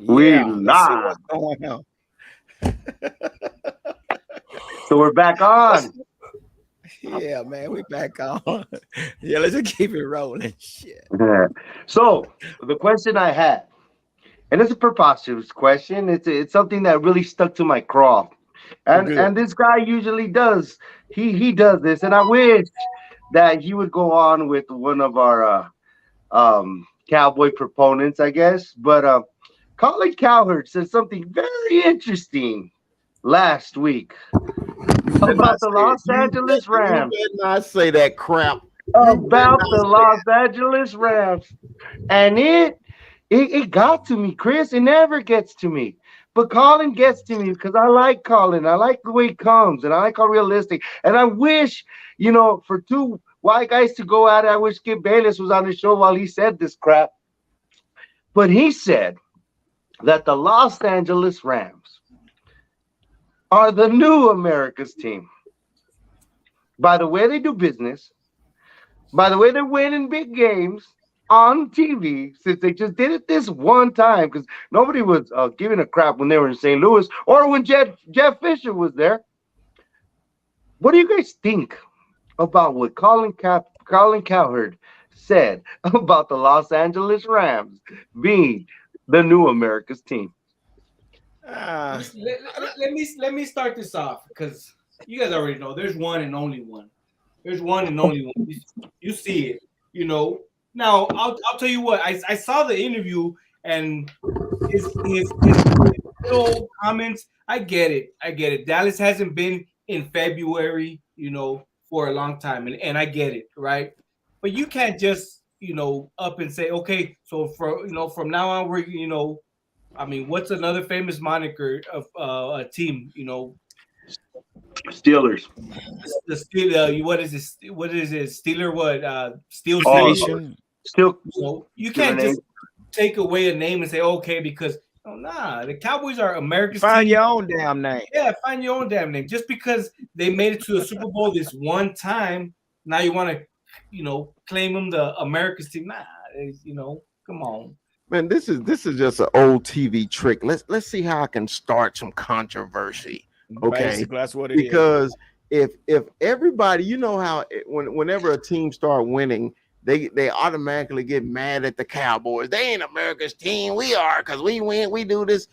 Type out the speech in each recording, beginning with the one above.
We Let's see live. what's going on. So we're back on. Yeah, man, we back on. Yeah, let's just keep it rolling. Shit. So the question I had, and it's a preposterous question. It's something that really stuck to my craw. Oh, And good. this guy usually does. He does this, and I wish that he would go on with one of our cowboy proponents, I guess. But Colin Cowherd said something very interesting last week You better not about the say it. Los Angeles You Rams. better not say that crap. You better About not the say Los Angeles Rams, and it got to me, Chris. It never gets to me. But Colin gets to me because I like Colin. I like the way he comes, and I like how realistic. And I wish, for two white guys to go at it, I wish Skip Bayless was on the show while he said this crap. But he said that the Los Angeles Rams are the new America's team. By the way they do business, by the way they're winning big games on TV, since they just did it this one time, because nobody was giving a crap when they were in St. Louis or when Jeff Fisher was there. What do you guys think about what Colin Cowherd said about the Los Angeles Rams being the new America's team? Uh, Let me start this off because you guys already know there's one and only one. There's one and only one. You see it, you know. Now I'll tell you what I saw the interview and his little comments. I get it. I get it. Dallas hasn't been in February, for a long time, and I get it, right? But you can't just up and say, okay, so from now on I mean, what's another famous moniker of a team? Steelers. The Steel. What is this? What is it? Steeler? What? Steel Oh, City. Nation. still So you Steeler can't name. just take away a name and say okay because the Cowboys are America's Find team. your own damn name. Yeah, find your own damn name. Just because they made it to a Super Bowl this one time, now you want to, claim them the America's team. Nah, come on. Man, this is just an old TV trick. Let's see how I can start some controversy. Okay, Basically, that's what it is. because if everybody, you know how whenever a team start winning, they automatically get mad at the Cowboys. They ain't America's team. We are because we win. We do this.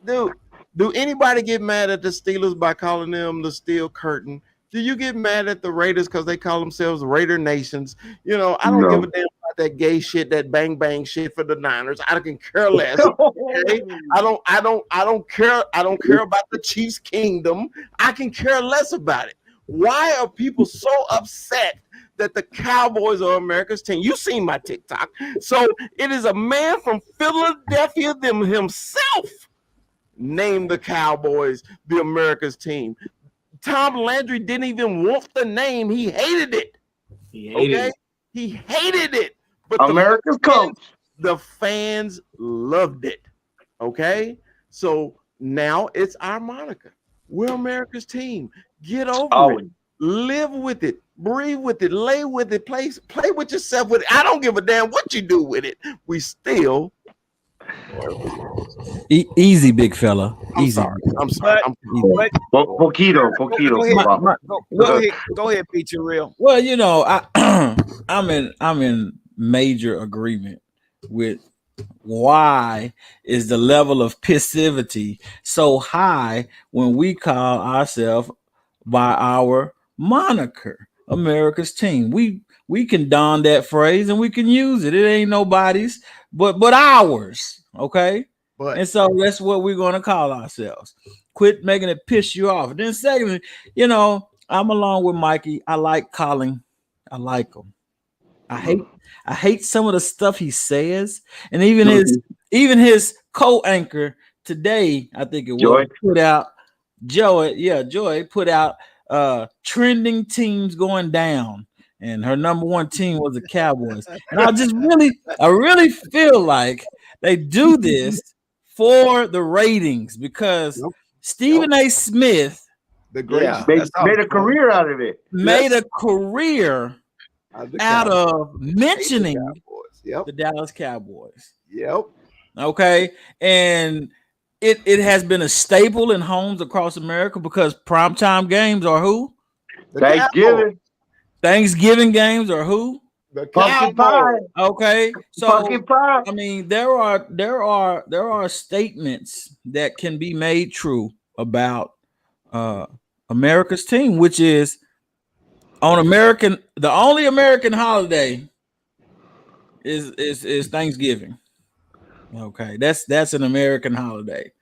Do anybody get mad at the Steelers by calling them the Steel Curtain? Do you get mad at the Raiders because they call themselves Raider Nations? I don't give a damn about that gay shit, that bang bang shit for the Niners. I can care less. Okay? I don't care. I don't care about the Chiefs Kingdom. I can care less about it. Why are people so upset that the Cowboys are America's team? You seen my TikTok. So it is a man from Philadelphia himself named the Cowboys the America's team. Tom Landry didn't even want the name. He hated it. He hated it. But America's coach. the fans loved it. Okay? So now it's our moniker. We're America's team. Get over it. Live with it. Breathe with it. Lay with it. Play with yourself with it. I don't give a damn what you do with it. We still. Easy, big fella. Easy. I'm sorry. Poquito. Go ahead, Peter Real. Well, I'm in major agreement with why is the level of passivity so high when we call ourselves by our moniker, America's team. We can don that phrase and we can use it. It ain't nobody's but ours. Okay. And so that's what we're going to call ourselves. Quit making it piss you off. And then secondly, I'm along with Mikey. I like Colin. I like him. I hate some of the stuff he says, and even his co-anchor today, I think it was, put out Joy put out trending teams going down, and her number one team was the Cowboys. And I really feel like they do this for the ratings because Stephen A. Smith, the great, made a career out of it. Made a career out of mentioning the Dallas Cowboys. Yep. Okay, and it has been a staple in homes across America because primetime games are who? The Cowboys. Thanksgiving, Thanksgiving games are who? The pumpkin pie, Cowboys. Okay, so pumpkin pie. I mean there are statements that can be made true about uh America's team, which is on American the only American holiday is Thanksgiving. Okay, that's an American holiday.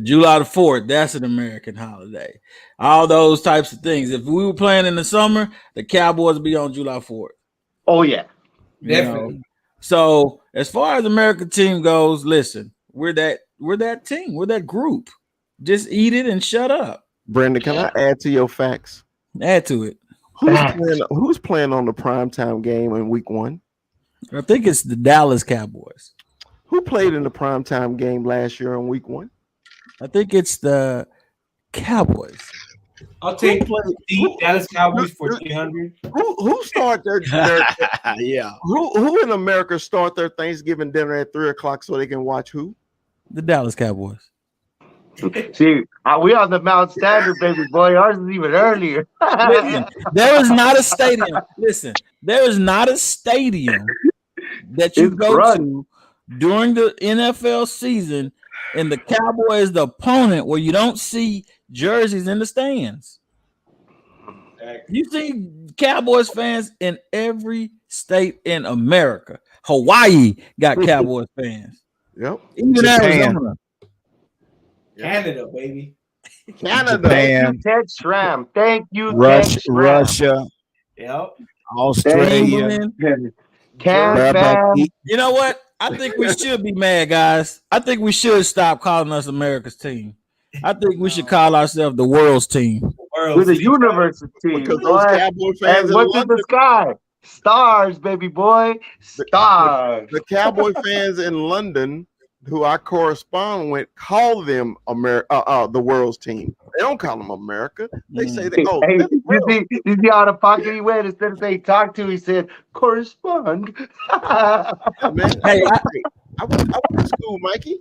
July the 4th, that's an American holiday. All those types of things. If we were playing in the summer, the Cowboys would be on July 4th. Oh yeah. You know. So as far as American team goes, listen, we're that team, we're that group. Just eat it and shut up. Brandon, can I add to your facts? Add to it. Who's playing on the primetime game in week 1? I think it's the Dallas Cowboys. Who played in the primetime game last year in week 1? I think it's the Cowboys. I'll take the Dallas Cowboys for 300. Who start their Yeah. who in America start their Thanksgiving dinner at 3:00 so they can watch who? The Dallas Cowboys. See, we on the Mount Standard, baby boy. Ours is even earlier. Listen, there is not a stadium. Listen, there is not a stadium that you It's go brunch. to during the NFL season and the Cowboy is the opponent where you don't see jerseys in the stands. You see Cowboys fans in every state in America. Hawaii got Cowboys fans. Yep. Even Japan. Arizona. Canada, baby. Canada. Japan, Ted Schramm. Thank you, Russia, Ted Schramm. Russia, Yep. Australia. England. Can You know what? I think we should be mad, guys. I think we should stop calling us America's team. I think we should call ourselves the world's team. We're the universe team, Because those boy. Cowboy fans And in what's in London, the sky? Stars, baby boy. Stars. the Cowboy fans in London who I correspond with call them the world's team. They don't call them America. They say they Hey, they're the world. you see out of pocket he went instead of saying talk to, he said correspond. Man, Hey, I went to school, Mikey.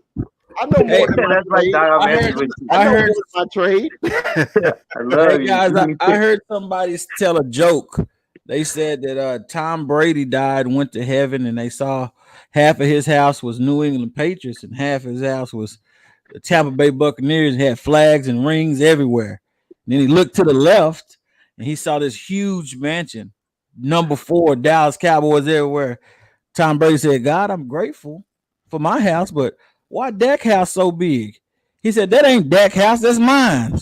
I know more Hey, than my That's my trade. dog. I know heard- more than my trade. I love Hey you. guys, I heard somebody tell a joke. They said that Tom Brady died and went to heaven, and they saw half of his house was New England Patriots and half of his house was the Tampa Bay Buccaneers and had flags and rings everywhere. And then he looked to the left and he saw this huge mansion, number 4, Dallas Cowboys everywhere. Tom Brady said, God, I'm grateful for my house, but why Dak house so big? He said, that ain't Dak house, that's mine.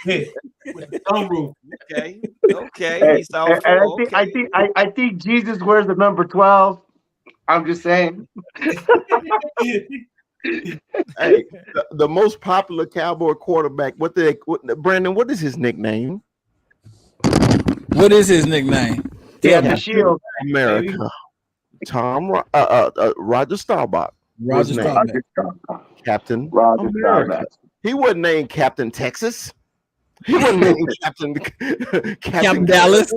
With the sunroof. Okay. Okay. And- He's all and for okay. I think Jesus wears the number 12. I'm just saying. Hey, the most popular Cowboy quarterback. Brandon? What is his nickname? What is his nickname? Yeah, Tell the me. shield. America. Roger Staubach. Roger His name. Staubach. Captain Roger America. Staubach. He wasn't named Captain Texas. He wasn't named Captain Dallas.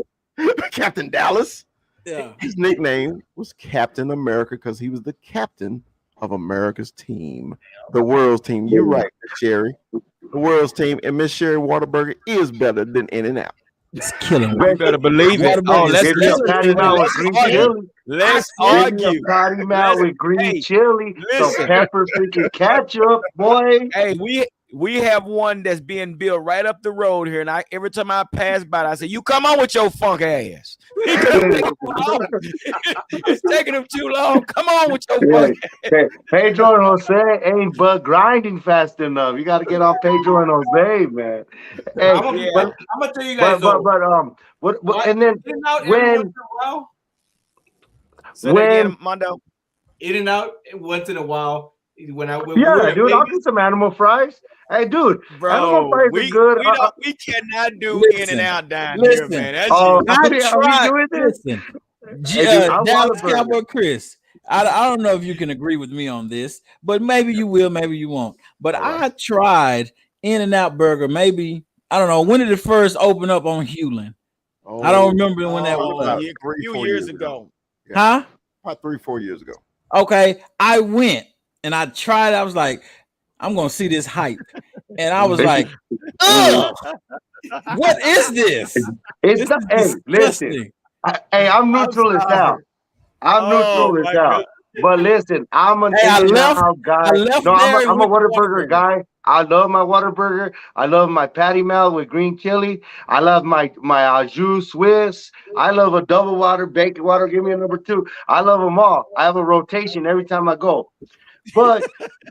Captain Dallas. Yeah. His nickname was Captain America because he was the captain of America's team, the world's team. You're right, Miss Sherry. The world's team, and Miss Sherry Waterburger is better than In-N-Out. It's killing me. You better believe it. Waterboy Oh, is let's Give me a patty melt with green chili. let's Give me argue. a patty melt with green Hey, chili, some listen. pepper, freaking ketchup, boy. Hey, we have one that's being built right up the road here, and every time I pass by it, I say, "You come on with your funk ass." He couldn't take it too long. It's taking him too long. Come on with your Yeah. funk. Hey, Pedro and Jose ain't but grinding fast enough. You got to get on Pedro and Jose, man. Hey, I'm gonna tell you guys though. what and then In-N-Out every when- once in a while. Say that again, Mondo. In-N-Out once in a while. When we were yeah, in dude, I'll Vegas, get some animal fries. Hey, dude, animal Bro, fries we are good. we cannot do Listen, In-N-Out down listen. here, man. That's Oh, it. I are we tried. doing this? Listen, Hey, dude, I want Dallas a burger. Cowboy Chris. I don't know if you can agree with me on this, but maybe you will, maybe you won't. But I tried In-N-Out Burger. Maybe I don't know when did it first open up on Hewlin. I don't remember when that was. Yeah, a few years ago. Huh? About 3-4 years ago. Okay, I went and I tried. I was like, I'm gonna see this hype, and I was like, ugh, what is this? It's This not. is Hey, listen. disgusting. Hey, I'm I'm neutral as sorry. hell. I'm Oh neutral as my hell. god. But listen, I'm an Hey, In and Out I guy. left No, there I'm a with the Whataburger Whataburger. guy. I love my Whataburger. I love my patty melt with green chili. I love my au jus Swiss. I love a double water, bacon water. Give me a number two. I love them all. I have a rotation every time I go. But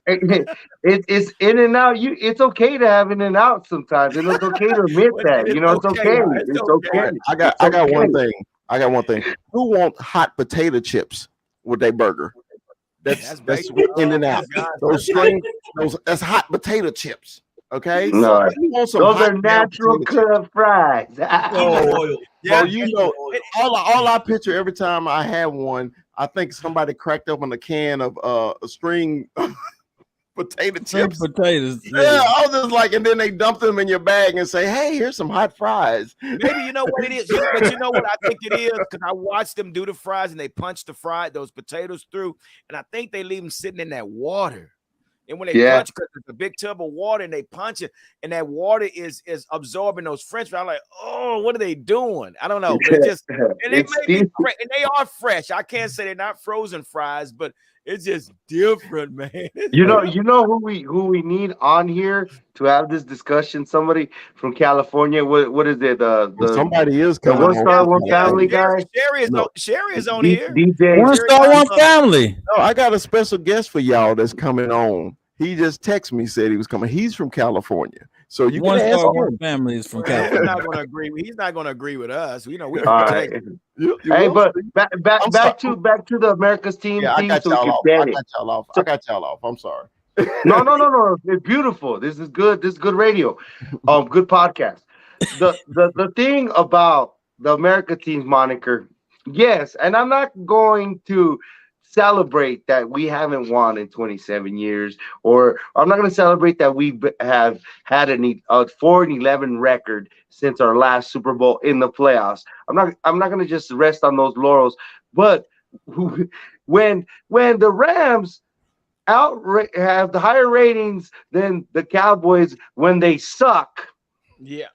it's In and Out. It's okay to have In and Out sometimes, and it's okay to admit Well, that. it's It's okay. okay. It's It's All okay. okay. right, It's I got one okay. thing. I got one thing. Who want hot potato chips with their burger? That's That's bacon. In Oh and my Out. god. Those string, those that's hot potato chips. Okay, No, you want some those hot are damn natural potato chips? cut fries. Keep it No, oil. bro. Yeah. You Keep know, it oil. all I picture every time I have one, I think somebody cracked open a can of string potato String chips. potatoes. Yeah, I was just like, and then they dump them in your bag and say, "Hey, here's some hot fries." Maybe you know what it is. But you know what I think it is? Because I watched them do the fries and they punch those potatoes through. And I think they leave them sitting in that water. And when they Yeah. punch, because it's a big tub of water and they punch it, and that water is absorbing those French fries. I'm like, oh, what are they doing? I don't know. But it just and they It's may be Steve. and they are fresh. I can't say they're not frozen fries, but it's just different, man. It's You know, different. you know who we need on here to have this discussion. Somebody from California. What is it? Well, somebody is The coming one on star from one Yeah, family California. guy. Sherry is on here. DJ. One Sherry star, one Godmother. family. No, I got a special guest for y'all that's coming on. He just texted me, said he was coming. He's from California, so you can One ask star, one him. family is from Well, he's California. not going to agree. He's not going to agree with us. You know, we All from right. Texas. You Hey, will but see. back I'm sorry. back to the America's team Yeah, I thing, got so we y'all can off. bet I it. got y'all off. I So got y'all off. I'm sorry. no. It's beautiful. This is good. This is good radio. Good podcast. The thing about the America team's moniker, yes, and I'm not going to celebrate that we haven't won in 27 years, or I'm not going to celebrate that we have had a 4-11 record since our last Super Bowl in the playoffs. I'm not going to just rest on those laurels, but when the Rams have the higher ratings than the Cowboys when they suck, Yeah.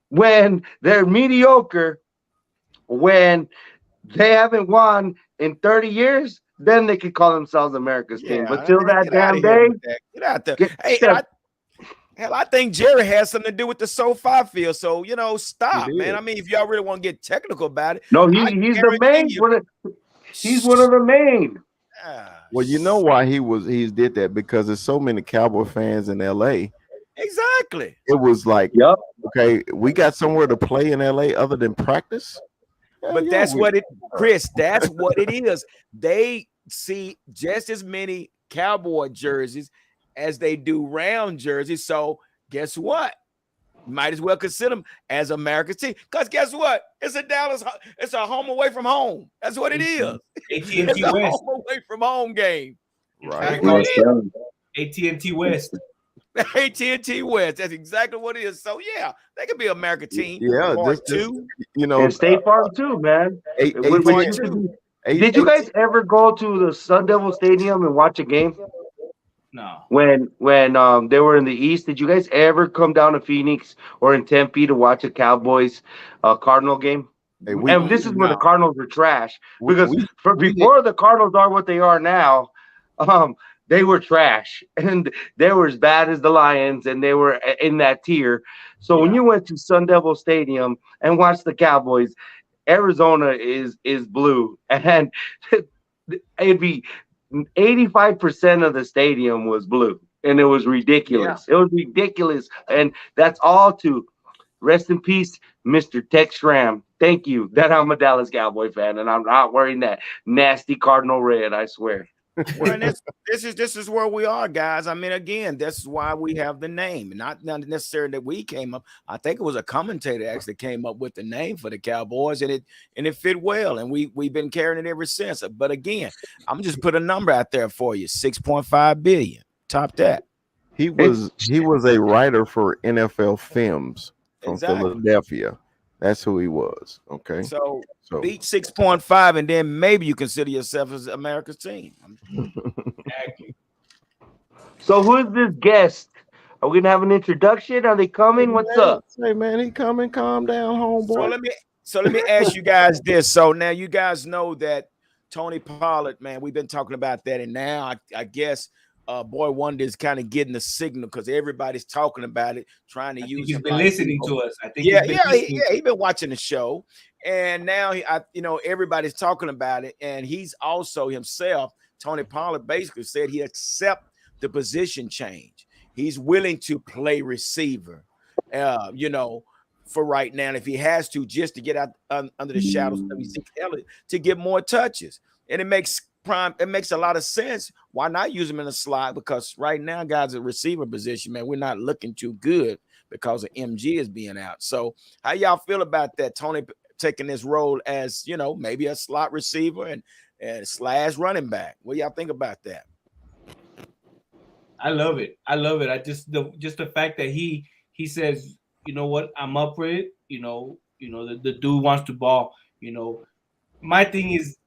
when they're mediocre, when they haven't won in 30 years, then they could call themselves America's team. But Yeah. till that Get out damn of here day, with that. Get out there. get Hey, them. hell, I think Jerry has something to do with the SoFi field. So, stop, He man. did. I mean, if y'all really want to get technical about it, No, I he's the guarantee main. you. He's one of the main. Well, you know why he did that, because there's so many Cowboy fans in LA. Exactly. It was like, Yep. okay, we got somewhere to play in LA other than practice. Hell But yeah, that's we- what Chris, that's what it is. They see just as many Cowboy jerseys as they do round jerseys. So guess what? Might as well consider them as America's team. Because guess what? It's a home away from home. That's what it is. It's AT&T a West. home away from home game. right. Yes, sir. AT&T West. AT&T West. That's exactly what it is. So yeah, they could be America team. Yeah, Part just two. you know, And State Farm too, man. Which Part used to two. be- Did you guys ever go to the Sun Devil Stadium and watch a game No. when they were in the East? Did you guys ever come down to Phoenix or in Tempe to watch a Cowboys Cardinal game? Hey, we- And this is where the No. Cardinals were trash, We- because we- before the Cardinals are what they are now, they were trash and they were as bad as the Lions, and they were in that tier. So when you went to Sun Devil Stadium and watched the Cowboys, Arizona is blue, and it'd be 85% of the stadium was blue, and it was ridiculous. It was ridiculous, and that's all to rest in peace, Mr. Tex Ram. Thank you. That I'm a Dallas Cowboy fan, and I'm not wearing that nasty Cardinal red. I swear. Well, and this is where we are, guys. I mean, again, this is why we have the name, not necessarily that we came up. I think it was a commentator actually came up with the name for the Cowboys, and it fit well, and we've been carrying it ever since. But again, I'm just put a number out there for you: 6.5 billion. Top that. He was a writer for NFL Films from Exactly. Philadelphia. That's who he was. Okay. So So beat 6.5, and then maybe you consider yourself as America's team. Exactly. So who is this guest? Are we gonna have an introduction? Are they coming? What's up? Hey man, he coming. Calm down, So homeboy. let me ask you guys this. So now you guys know that Tony Pollard, man, we've been talking about that, and now I guess Boy Wonder is kind of getting the signal because everybody's talking about it, trying to I think use he's him been like, listening you know, to us. I think yeah, he's been yeah, listening. he's been watching the show, and now everybody's talking about it, and he's also himself. Tony Pollard basically said he accept the position change. He's willing to play receiver, for right now, if he has to, just to get out under the shadows of Zeke Elliott to get more touches, and it makes a lot of sense. Why not use him in the slot? Because right now, guys, at receiver position, man, we're not looking too good because of MG is being out. So how y'all feel about that? Tony taking this role as, maybe a slot receiver and slash running back. What y'all think about that? I love it. I love it. I just the fact that he says, you know what, I'm up for it. The dude wants to ball. My thing is,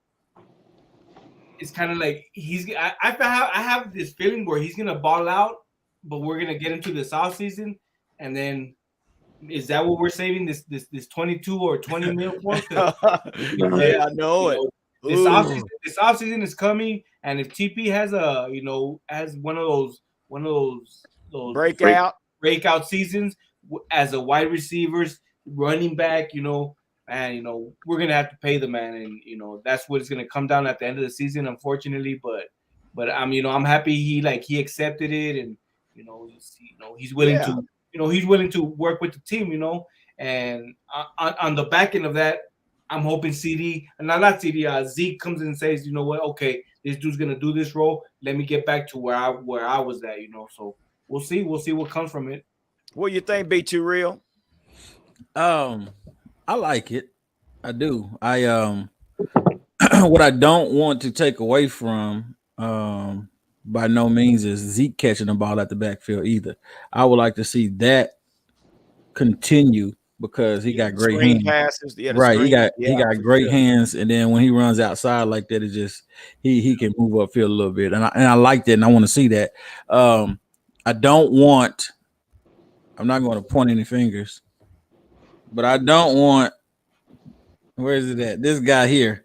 it's kind of like I have this feeling where he's gonna ball out, but we're gonna get into this off season, and then is that what we're saving this 22 or 20 mil for? Yeah, I know it. This off season is coming, and if TP has has one of those breakout seasons as a wide receivers, running back, and we're gonna have to pay the man, and that's what it's gonna come down at the end of the season, unfortunately. But I'm happy he accepted it, and he's willing Yeah. to he's willing to work with the team, and on the back end of that, I'm hoping Zeke comes in and says, you know what, okay, this dude's gonna do this role. Let me get back to where I was at, So we'll see what comes from it. What do you think, Be Too Real? I like it. I do. What I don't want to take away from by no means is Zeke catching the ball at the backfield either. I would like to see that continue because he got great Screen hands. passes. Yeah, Right. He got for great sure. hands, and then when he runs outside like that, it just he can move upfield a little bit. And I like that, and I want to see that. I don't want, I'm not going to point any fingers, but I don't want, where is it at? This guy here,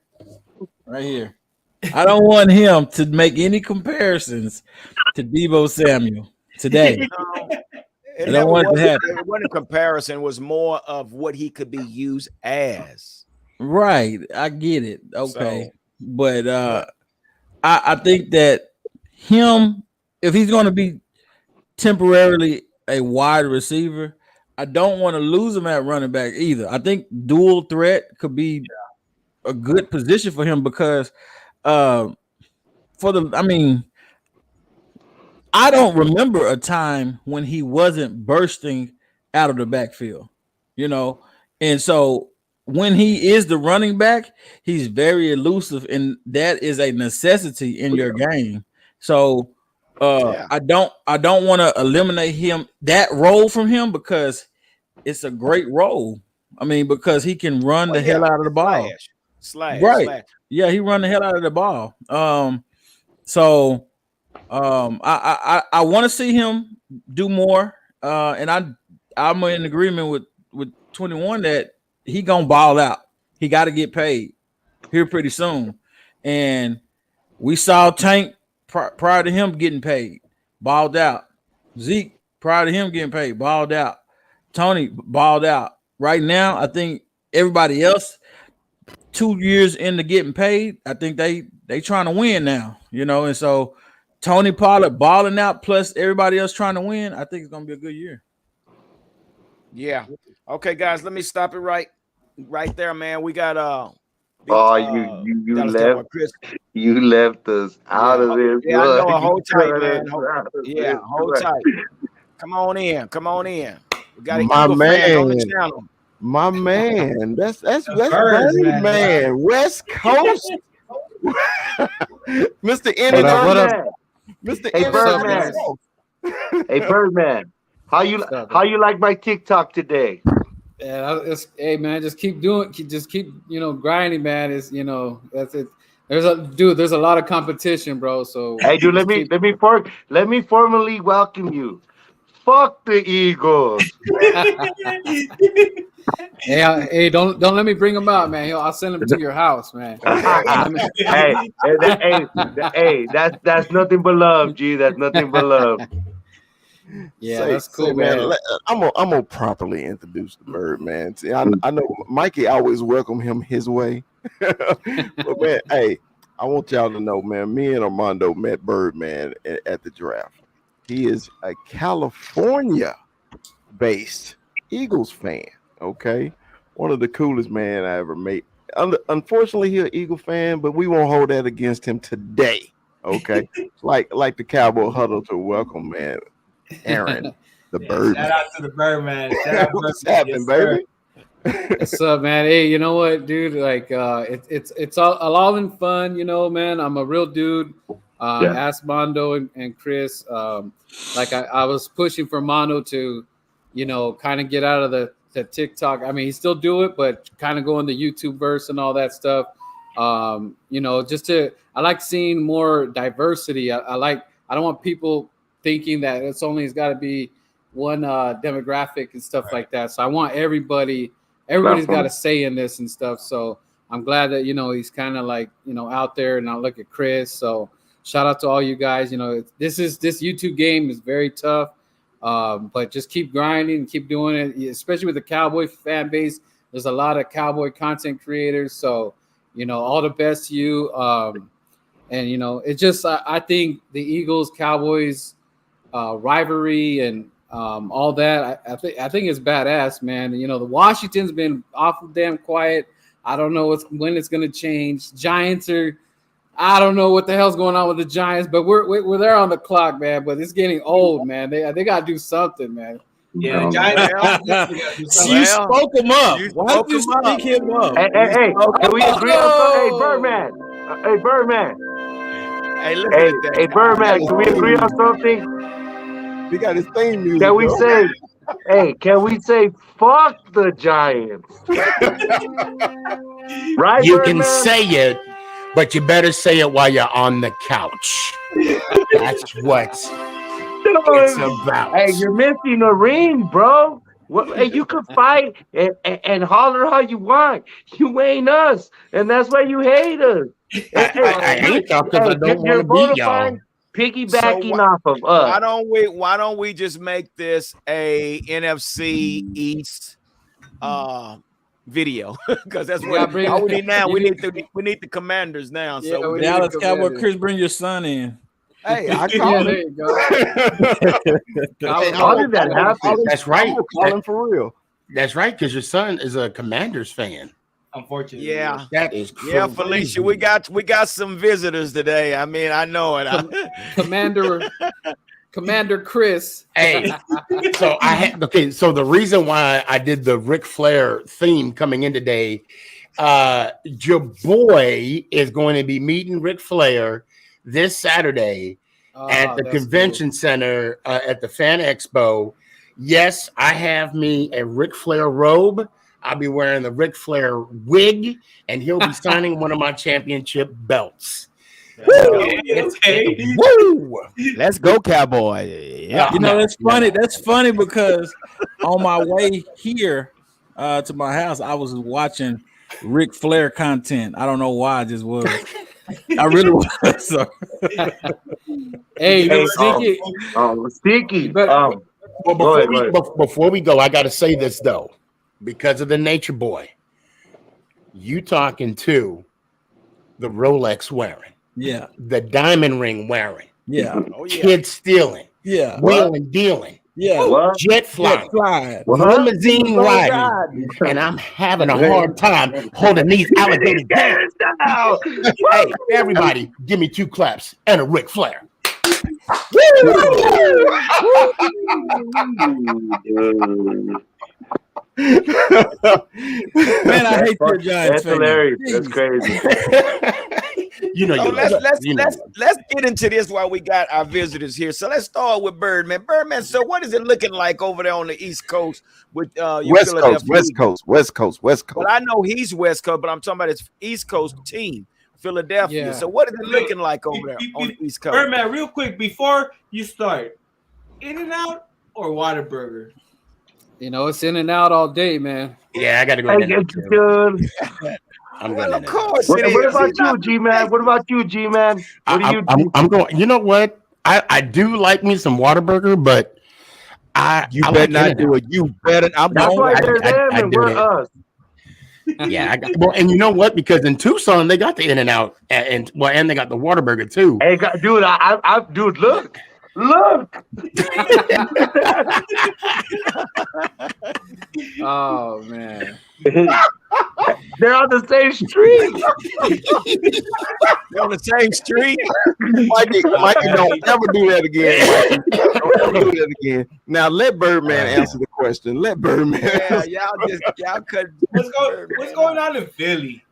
right here. I don't want him to make any comparisons to Deebo Samuel today. It I never don't want it to happen. it wasn't a comparison. It was more of what he could be used as. Right. I get it. Okay. So, But I think that him, if he's going to be temporarily a wide receiver, I don't want to lose him at running back either. I think dual threat could be a good position for him because I don't remember a time when he wasn't bursting out of the backfield, and so when he is the running back, he's very elusive, and that is a necessity in your game. So I don't want to eliminate that role from him because it's a great role. Because he can run the hell out of the ball. Right. Yeah, he run the hell out of the ball. So I want to see him do more. And I'm in agreement with 21 that he gonna ball out. He got to get paid here pretty soon. And we saw Tank prior to him getting paid, balled out. Zeke prior to him getting paid, balled out. Tony balled out. Right now, I think everybody else 2 years into getting paid, I think they trying to win now, and so Tony Pollard balling out plus everybody else trying to win, I think it's gonna be a good year. Yeah. Okay, guys, let me stop it right there, man. We got you left you left us out of this. Yeah, I know. Hold tight, man. Hold tight. Come on in. We got an Eagle fan on the channel. My man, that's Birds, man. West Coast, Mr. N. What up? Mr. Hey, N. Birdman. Hey, Birdman. How you like my TikTok today? Yeah, hey man, just keep doing, just keep grinding, man. Is that's it. There's a lot of competition, bro. So Hey, dude, just keep. let me formally welcome you. Fuck the Eagles. Hey, don't let me bring him out, man. I'll send him to your house, man. Hey, that's nothing but love, G. That's nothing but love. Yeah, that's cool, man. man. I'm gonna properly introduce the bird, man. See, I know Mikey always welcome him his way, but man, hey, I want y'all to know, man. Me and Armando met Birdman at the draft. He is a California-based Eagles fan. Okay, one of the coolest man I ever met. Unfortunately, he's an Eagle fan, but we won't hold that against him today. Okay, like the Cowboy huddle to welcome, man. Aaron, the bird. Shout out to the Birdman. Shout out What's Birdman. happening, baby? What's up, man? Hey, you know what, dude? Like, it's all in fun, man. I'm a real dude. Ask Mondo and Chris. Like I was pushing for Mondo to, kind of get out of the TikTok. I mean, he still do it, but kind of go in the YouTube verse and all that stuff. I like seeing more diversity. I don't want people thinking that it's got to be one demographic and stuff like that. So I want everybody's got a say in this and stuff. So I'm glad that he's kind of like out there, and I look at Chris. So shout out to all you guys. This YouTube game is very tough, but just keep grinding and keep doing it, especially with the Cowboy fan base. There's a lot of Cowboy content creators. So all the best to you. And it's just I think the Eagles Cowboys rivalry and all that. I think it's badass, man. The Washington's been awful damn quiet. I don't know when it's going to change. Giants I don't know what the hell's going on with the Giants, but we're there on the clock, man. But it's getting old, man. They got to do something, man. Yeah, the Giants. You spoke him up. Why did you speak him up? Hey, can we agree on something? Hey, Birdman. Hey, look at that. Hey, Birdman, can we agree on something? He got his theme music. Can we say fuck the Giants? Right, You Birdman? can say it, but you better say it while you're on the couch. That's what it's about. Hey, you're missing a ring, bro. Hey, you can fight and holler how you want. You ain't us, and that's why you hate us. I ain't y'all because I don't want to beat y'all. Piggybacking off of us. Why don't we just make this a NFC East video? Because that's what we need now. We need the Commanders now. Yeah, so now let's Cowboy Chris, bring your son in. Hey, I call there him. you go. How did that happen? That's right. Call him for real. That's right, because your son is a Commanders fan. Unfortunately, yeah, that is crazy. Yeah, Felicia, we got some visitors today. I mean, I know it. Commander Chris. Hey, so the reason why I did the Ric Flair theme coming in today, your boy is going to be meeting Ric Flair this Saturday at the convention center at the Fan Expo. Yes, I have me a Ric Flair robe. I'll be wearing the Ric Flair wig, and he'll be signing one of my championship belts. Woo! Let's go, Cowboy. Yeah. That's funny. That's funny because on my way here to my house, I was watching Ric Flair content. I don't know why, I just was. I really was. So. Hey, Sticky. Sticky. Before we go, I got to say this though, because of the Nature Boy. You talking to the Rolex wearing, yeah, the diamond ring wearing, yeah, kid stealing, yeah, wheeling dealing, yeah, jet flying, limousine riding, and I'm having a hard time holding these alligators down. Hey, everybody, give me 2 claps and a Ric Flair. Man, I hate your Giants. That's hilarious. That's crazy. You know, So you love it. You know. let's get into this while we got our visitors here. So let's start with Birdman. Birdman, so what is it looking like over there on the East Coast with your West Coast, Philadelphia West Eagles? Coast, West Coast, West Well, Coast. I know he's West Coast, but I'm talking about his East Coast team, Philadelphia. Yeah. So what is it Wait, looking like over there on the East Coast? Birdman, real quick before you start, In-N-Out or Whataburger? You know, it's in and out all day, man. Yeah, I got to go. Hey, In and dude. I'm Well, going of course What, it is. what about He's not you, G-Man? What about you, G-Man? What do you do? I'm going. You know what? I do like me some Whataburger, but You I better like not In-N-Out. do it. You better. I'm That's going. why they're them I and do we're it. us. Yeah, well, and you know what? Because in Tucson they got the In-N-Out, and they got the Whataburger too. Hey, dude, dude, look. Oh man. They're on the same street. They're on the same street. Mikey, don't ever do that again. Mikey. Don't ever do that again. Now let Birdman answer the question. Let Birdman. Yeah, y'all could. What's going on in Philly?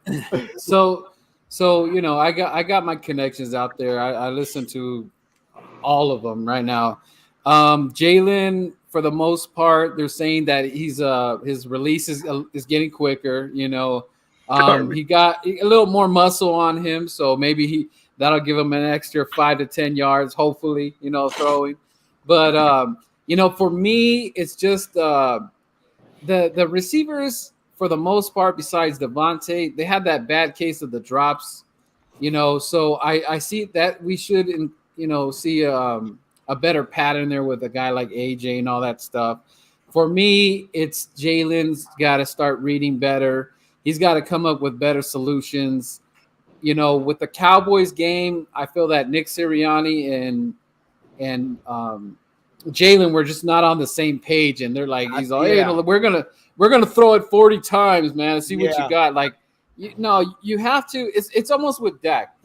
So you know, I got my connections out there. I listen to all of them right now. Jalen, for the most part, they're saying that he's his release is getting quicker. You know, he got a little more muscle on him, so maybe that'll give him an extra 5 to 10 yards, hopefully. You know, throwing. But you know, for me, it's just the receivers for the most part. Besides Devontae, they had that bad case of the drops. You know, so I see that we should see a better pattern there with a guy like AJ and all that stuff. For me, it's Jalen's got to start reading better. He's got to come up with better solutions. You know, with the Cowboys game, I feel that Nick Sirianni and Jalen were just not on the same page, and they're like, he's like, hey, we're gonna throw it 40 times, man, and see what you got. Like, you have to. It's almost with Dak.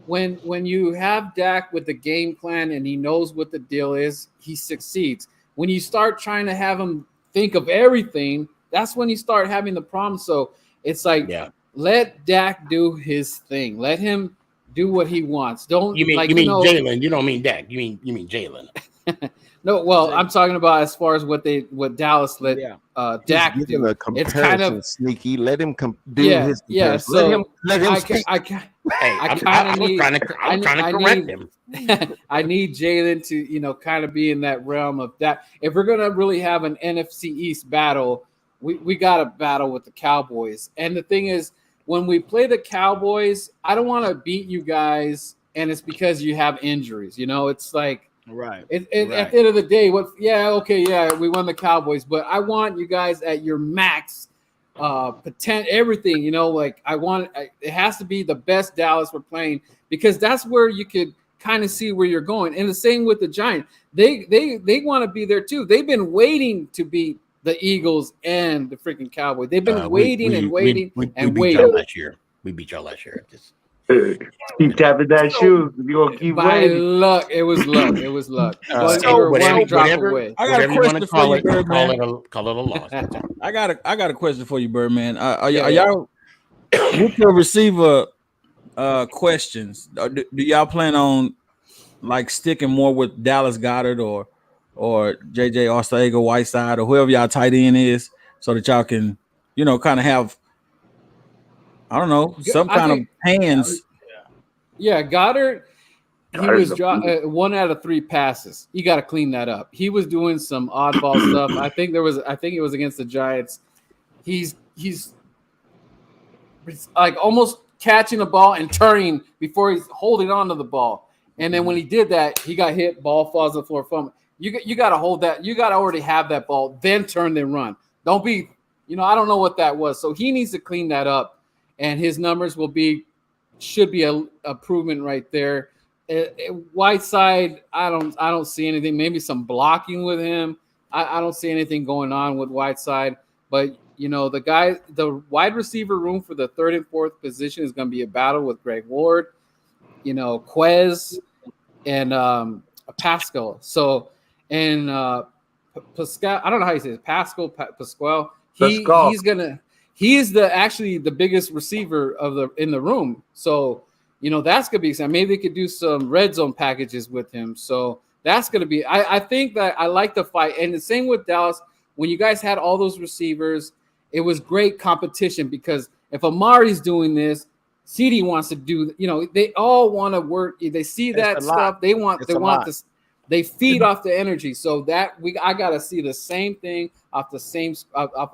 When you have Dak with the game plan and he knows what the deal is, he succeeds. When you start trying to have him think of everything, that's when you start having the problem. So it's like, let Dak do his thing. Let him do what he wants. Don't you mean Jalen? You don't mean Dak. You mean Jalen. No, well, I'm talking about as far as what Dallas let Dak do. It's kind of sneaky. Let him do his comparison. Yeah. So let him speak. I'm trying to correct him. I need Jalen to, kind of be in that realm of that. If we're gonna really have an NFC East battle, we got to battle with the Cowboys. And the thing is, when we play the Cowboys, I don't want to beat you guys, and it's because you have injuries. It's like. Right. At the end of the day, we won the Cowboys, but I want you guys at your max everything. It has to be the best Dallas we're playing, because that's where you could kind of see where you're going. And the same with the Giants. They want to be there too. They've been waiting to beat the Eagles and the freaking Cowboys. They've been waiting. We beat y'all last year. We beat y'all last year. Keep tapping that shoe. You're gonna keep By waiting. luck. It was luck. It was luck. Whatever drop away. I got a question for you, Birdman. Call it a loss. I got a question for you, Birdman. Are y'all with your receiver questions? Do y'all plan on like sticking more with Dallas Goedert or JJ Arcega-Whiteside or whoever y'all tight end is, so that y'all can kind of have, I don't know, some kind of hands. Yeah, Goddard. He was 1 out of 3 passes. You got to clean that up. He was doing some oddball stuff. I think it was against the Giants. He's like almost catching the ball and turning before he's holding on to the ball. And then when he did that, he got hit. Ball falls on the floor. You got to hold that. You got to already have that ball, then turn, then run. Don't be. I don't know what that was. So he needs to clean that up. And his numbers should be a improvement right there. Whiteside, I don't see anything. Maybe some blocking with him. I don't see anything going on with Whiteside. But the wide receiver room for the 3rd and 4th position is going to be a battle with Greg Ward, Quez, and Pascal. So Pascal, I don't know how you say it. Pascal. He is the biggest receiver in the room. So that's gonna be. Maybe they could do some red zone packages with him. So that's gonna be. I think that I like the fight, and the same with Dallas. When you guys had all those receivers, it was great competition because if Amari's doing this, CD wants to do. They all want to work. They see that stuff. They want this. They feed off the energy. So I gotta see the same thing off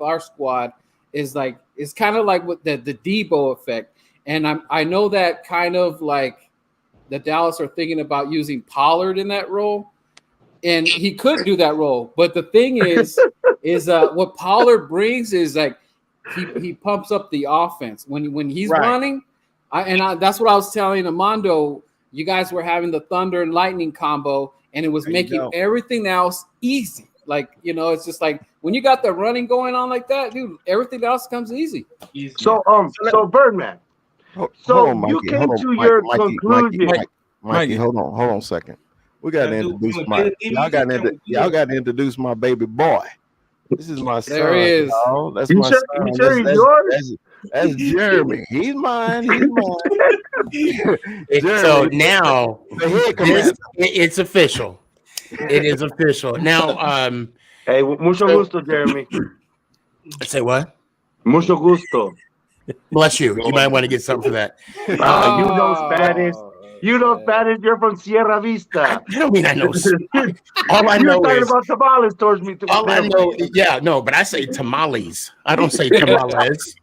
our squad. Is like it's kind of like what the Debo effect. And I know that kind of like the Dallas are thinking about using Pollard in that role, and he could do that role. But the thing is what Pollard brings is like he pumps up the offense when he's running. That's what I was telling Amando. You guys were having the thunder and lightning combo, and it was making everything else easy. Like, it's just like when you got the running going on like that, dude, everything else comes easy. So Birdman. So you came to your conclusion. Mikey, hold on a second. We got to introduce y'all got to introduce my baby boy. This is my son. There he is. Y'all. That's my son. You sure he's yours? That's Jeremy. He's mine. So now it's official. It is official. Now, hey, mucho gusto, Jeremy. Say what? Mucho gusto. Bless you. You might want to get something for that. You know Spanish. You know Spanish. You're from Sierra Vista. I don't mean I know. All I know You're talking is about tamales towards me. all I know. Yeah, no, but I say tamales. I don't say tamales.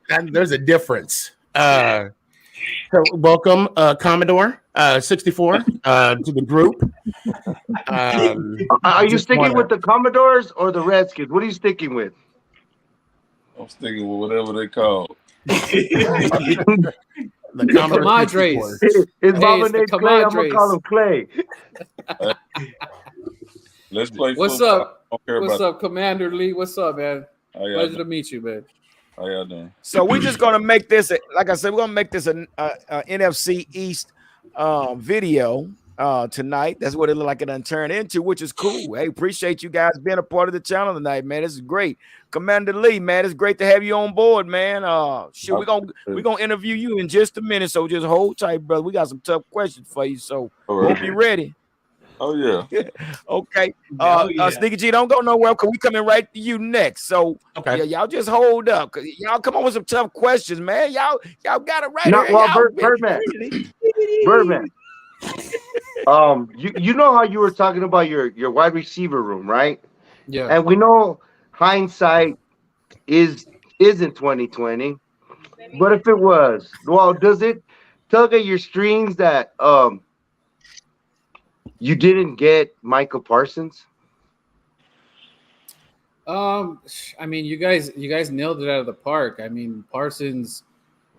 There's a difference. So welcome, Commodore 64 to the group. Are you sticking with the Commodores or the Redskins? What are you sticking with? I'm sticking with whatever they call. The Commodores. His mama named Clay. I'm gonna call him Clay. Let's play. What's up? What's up, Commander Lee? What's up, man? Pleasure to meet you, man. How y'all doing? So we're just gonna make this, like I said, we're gonna make this an NFC East video tonight. That's what it looked like it done turned into, which is cool. Hey, appreciate you guys being a part of the channel tonight, man. This is great. Commander Lee, man, it's great to have you on board, man. We're gonna interview you in just a minute, so just hold tight, brother. We got some tough questions for you, so hope you're ready. Oh yeah. Okay. Sneaky G, don't go nowhere because we coming right to you next. So yeah, y'all just hold up. Y'all come on with some tough questions, man. Y'all got it right. Birdman. You know how you were talking about your wide receiver room, right? Yeah. And we know hindsight isn't 2020. But if it was, well, does it tug at your strings that you didn't get Michael Parsons? I mean, you guys nailed it out of the park. I mean, Parsons,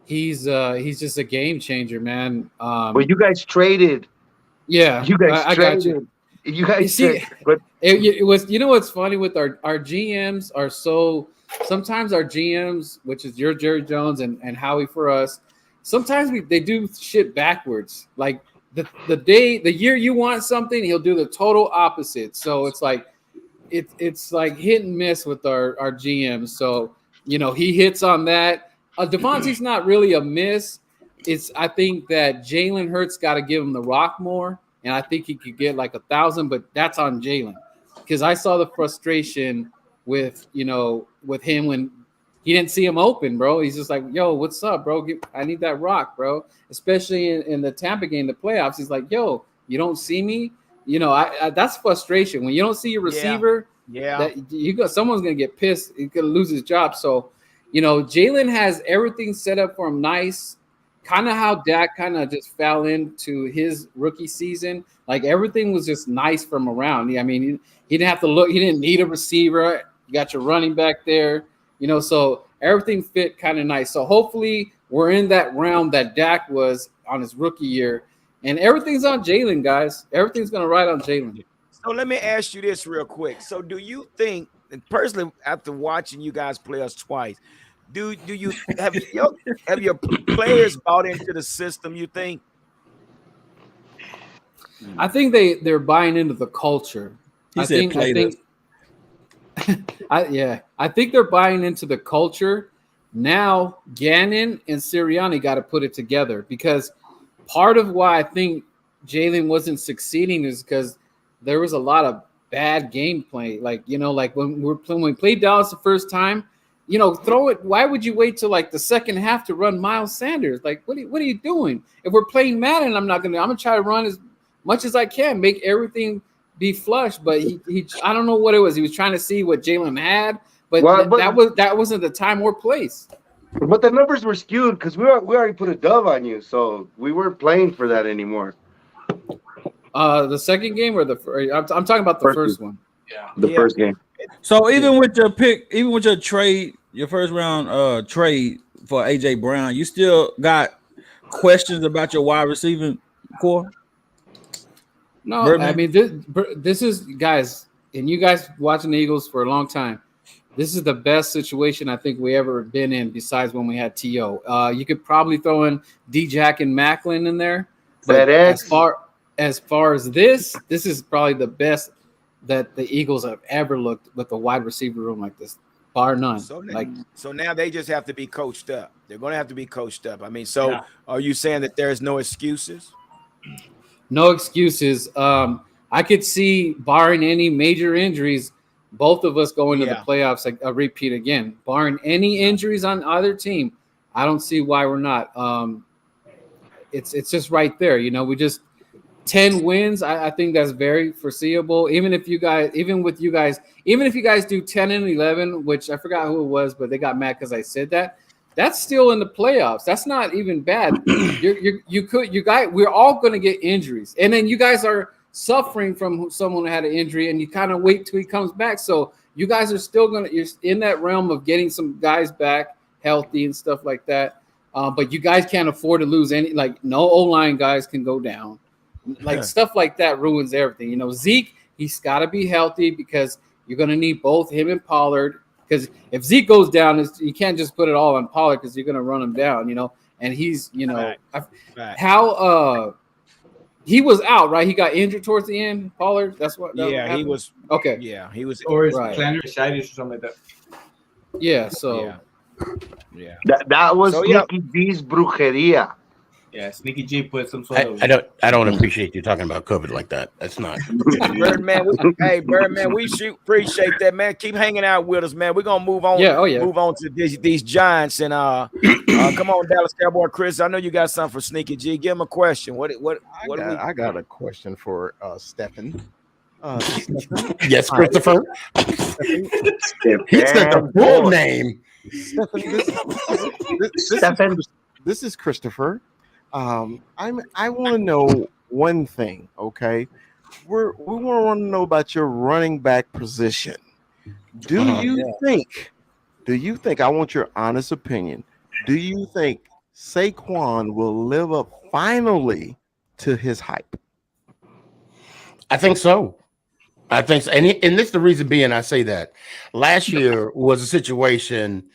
he's just a game changer, man. But you guys traded. Yeah, you guys I got you. You guys see, but it was. You know what's funny with our GMs are so. Sometimes our GMs, which is your Jerry Jones and Howie for us, sometimes they do shit backwards. Like the year you want something, he'll do the total opposite. So it's like it's like hit and miss with our GMs. So he hits on that. Devontae's not really a miss. I think that Jalen Hurts got to give him the rock more, and I think he could get like 1,000, but that's on Jalen because I saw the frustration with him when he didn't see him open, bro. He's just like, yo, what's up, bro? I need that rock, bro. Especially in the Tampa game, the playoffs. He's like, yo, you don't see me. That's frustration when you don't see your receiver. Yeah. That someone's gonna get pissed. He's gonna lose his job. So, Jalen has everything set up for him nice. Kind of how Dak kind of just fell into his rookie season. Like everything was just nice from around. I mean, he didn't have to look. He didn't need a receiver. You got your running back there. So everything fit kind of nice. So hopefully we're in that realm that Dak was on his rookie year. And everything's on Jalen, guys. Everything's going to ride on Jalen. So let me ask you this real quick. So do you think, and personally, after watching you guys play us twice, do you have your players bought into the system, you think? I think they're buying into the culture. I think they're buying into the culture, Now Gannon and Sirianni got to put it together, because part of why I think Jalen wasn't succeeding is because there was a lot of bad gameplay. Like, like when we played Dallas the first time, throw it. Why would you wait till like the second half to run Miles Sanders? Like, what are you doing? If we're playing Madden, I'm gonna try to run as much as I can, make everything be flush. But he I don't know what it was. He was trying to see what Jalen had, but that wasn't the time or place. But the numbers were skewed because we already put a dove on you, so we weren't playing for that anymore. The second game or I'm talking about the first one. The first game. So even with your pick, even with your trade, your first round trade for AJ Brown, you still got questions about your wide receiving core? No, Birdman? I mean this is, guys, and you guys watching the Eagles for a long time. This is the best situation I think we ever been in, besides when we had T.O. You could probably throw in D-Jack and Macklin in there. But as far as this is probably the best that the Eagles have ever looked with a wide receiver room like this, bar none. So now they just have to be coached up. They're going to have to be coached up. I mean, Are you saying that there's no excuses? No excuses. I could see, barring any major injuries, both of us going to the playoffs, like a repeat again. Barring any injuries on either team, I don't see why we're not. It's just right there. We just 10 wins. I think that's very foreseeable. Even if you guys do 10 and 11, which I forgot who it was, but they got mad because I said that. That's still in the playoffs. That's not even bad. We're all going to get injuries, and then you guys are suffering from someone who had an injury, and you kind of wait till he comes back. So you guys are still you're in that realm of getting some guys back healthy and stuff like that. But you guys can't afford to lose any. Like, no O-line guys can go down. Like stuff like that ruins everything. Zeke, he's got to be healthy, because you're going to need both him and Pollard. Because if Zeke goes down, you can't just put it all on Pollard, because you're going to run him down. And he's he was out, right? He got injured towards the end, Pollard. That's what. He was. Okay. Yeah, he was. Or his plantar fasciitis or something like that. Yeah. So. Yeah. That was Sneaky D's brujeria. Yeah, Sneaky G put some sort of. I don't appreciate you talking about COVID like that. That's not. Birdman, we appreciate that, man. Keep hanging out with us, man. We're gonna move on. Move on to these Giants and come on, Dallas Cowboy Chris. I know you got something for Sneaky G. Give him a question. I got a question for Stephen. Yes, Christopher. He said the full name. Stephen, this is Christopher. I want to know one thing. Okay, we want to know about your running back position. Do you think? I want your honest opinion. Do you think Saquon will live up finally to his hype? I think so. And this is the reason being I say that. Last year was a situation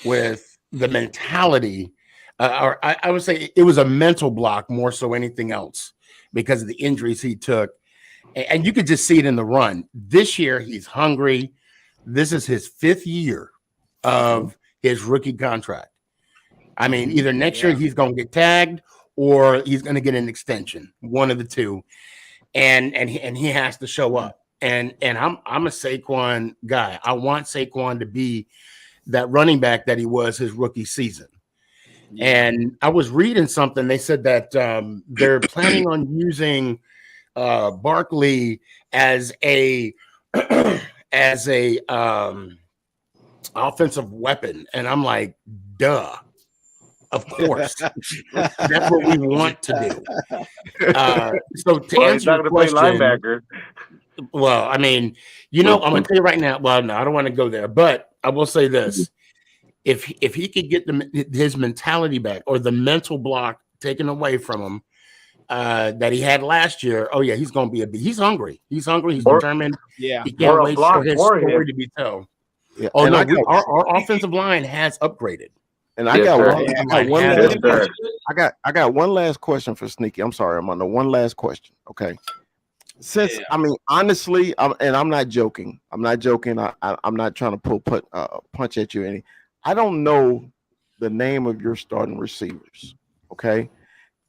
with the mentality. Or I would say it was a mental block more so anything else, because of the injuries he took. And you could just see it in the run. This year, he's hungry. This is his 5th year of his rookie contract. I mean, either next year he's going to get tagged or he's going to get an extension, one of the two. And he has to show up. And I'm a Saquon guy. I want Saquon to be that running back that he was his rookie season. And I was reading something. They said that they're planning on using Barkley as a offensive weapon, and I'm like, duh, of course, that's what we want to do. So to answer your question, linebacker. Well, I mean, I'm going to tell you right now. Well, no, I don't want to go there, but I will say this. If he could get his mentality back, or the mental block taken away from him that he had last year, he's going to be he's hungry. He's determined. Yeah, he can't wait for his story to be told. Yeah. Oh, no, our offensive line has upgraded. And I got one last question for Sneaky. I'm sorry, I'm on the one last question. Okay. Since I mean, honestly, I'm not joking. I'm not joking. I'm not trying to punch at you. I don't know the name of your starting receivers. Okay.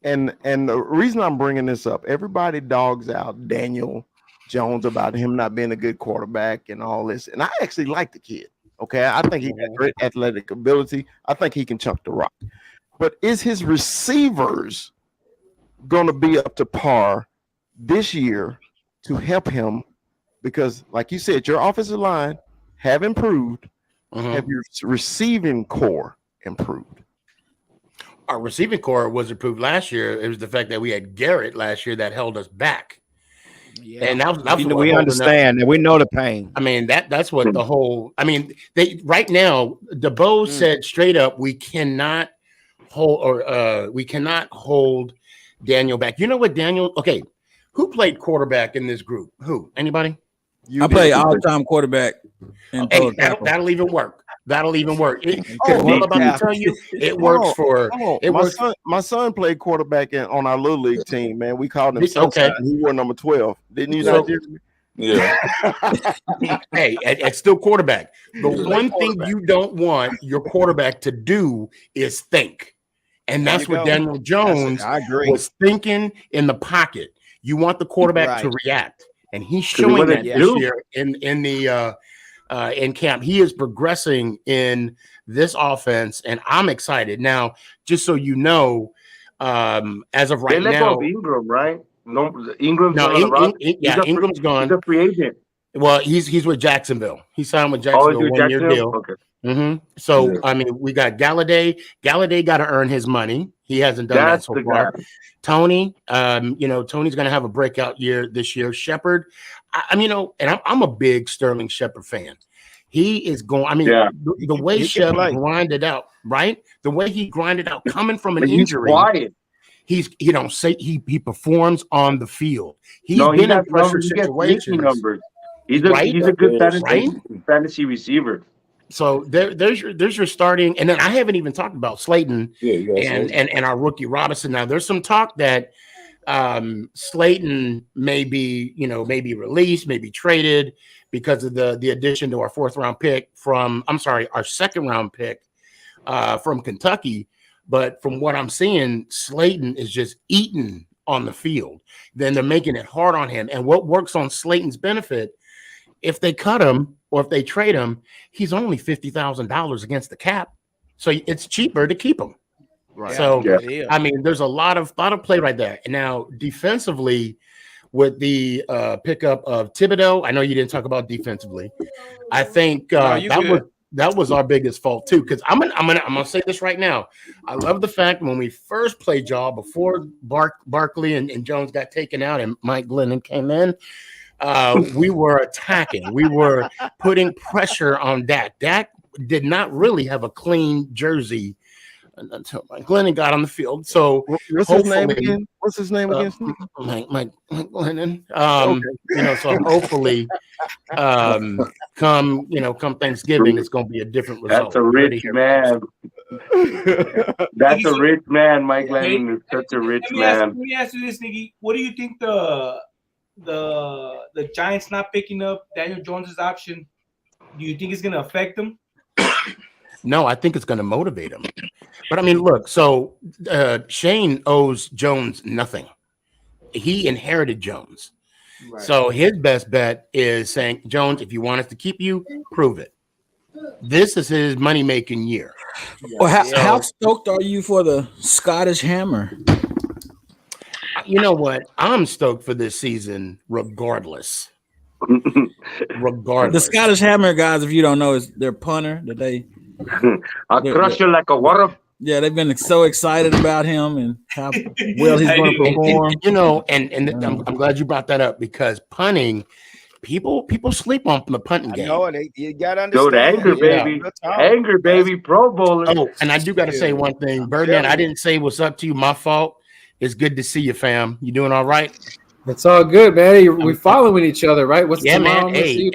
And the reason I'm bringing this up, everybody dogs out Daniel Jones about him not being a good quarterback and all this. And I actually like the kid. Okay. I think he got great athletic ability. I think he can chunk the rock. But is his receivers going to be up to par this year to help him? Because, like you said, your offensive line have improved. Have your receiving core improved? Our receiving core was improved last year. It was the fact that we had Garrett last year that held us back. Yeah. And that was We understand and we know the pain. I mean, that's what the whole. I mean, they right now, DeBoe said straight up, we cannot hold Daniel back. You know what, Daniel? Okay, who played quarterback in this group? Who? Anybody? I play all-time quarterback. Hey, that'll even work. That'll even work. What I'm about to tell you, it works for. It works. My son played quarterback on our little league team. Man, we called him Sunshine. He wore number 12. Didn't you know? Yeah. Hey, it's still quarterback. The one thing you don't want your quarterback to do is think, and that's what Daniel Jones was thinking in the pocket. You want the quarterback to react, and he's showing that this year in camp. He is progressing in this offense, and I'm excited. Now, just so you know, as of right now, Ingram, right? No, Ingram's Ingram's gone. He's a free agent. Well, he's with Jacksonville. He signed with Jacksonville, 1 year deal. Okay. So I mean, we got Galladay. Galladay got to earn his money. He hasn't done that so far. Tony, Tony's going to have a breakout year this year. Shepard, and I'm a big Sterling Shepard fan. He is going. I mean, the way Shepard grinded out, right? The way he grinded out, coming from an injury. Quiet. He performs on the field. He's been in pressure situations. He's a good fantasy receiver. So there's your starting, and then I haven't even talked about Slayton and our rookie Robinson. Now there's some talk that Slayton may be released, maybe traded because of the addition to our our second round pick from Kentucky. But from what I'm seeing, Slayton is just eating on the field. Then they're making it hard on him. And what works on Slayton's benefit, if they cut him or if they trade him, he's only $50,000 against the cap. So it's cheaper to keep him. Right. So, I mean, there's a lot of play right there. And now defensively, with the pickup of Thibodeau, I know you didn't talk about defensively. I think that was our biggest fault too. Because I'm gonna say this right now. I love the fact when we first played y'all before Barkley and Jones got taken out and Mike Glennon came in. We were attacking. We were putting pressure on Dak. Dak did not really have a clean jersey until Mike Glennon got on the field. So what's his name again? What's his name again? Mike Glennon. So hopefully, come Thanksgiving, it's going to be a different result. That's a rich man. That's a rich man. Mike Glennon is such a rich man. Let me ask you this, Niggy. What do you think the Giants not picking up Daniel Jones's option? Do you think it's going to affect them? No, I think it's going to motivate him. But I mean, look, so Shane owes Jones nothing. He inherited Jones. Right. So his best bet is saying, Jones, if you want us to keep you, prove it. This is his money-making year. Well, how stoked are you for the Scottish Hammer? You know what? I'm stoked for this season regardless. The Scottish Hammer guys, if you don't know, is their punter that they I'll crush you like a water. Yeah, they've been so excited about him and how well he's going to perform. I'm glad you brought that up because punting, people sleep on the punting game. No, you got to understand. Anger, baby, Pro Bowler. Oh, and I do got to say one thing, Birdman. I didn't say what's up to you. My fault. It's good to see you, fam. You doing all right? It's all good, man. We're following each other, right? What's tomorrow? Man. Hey,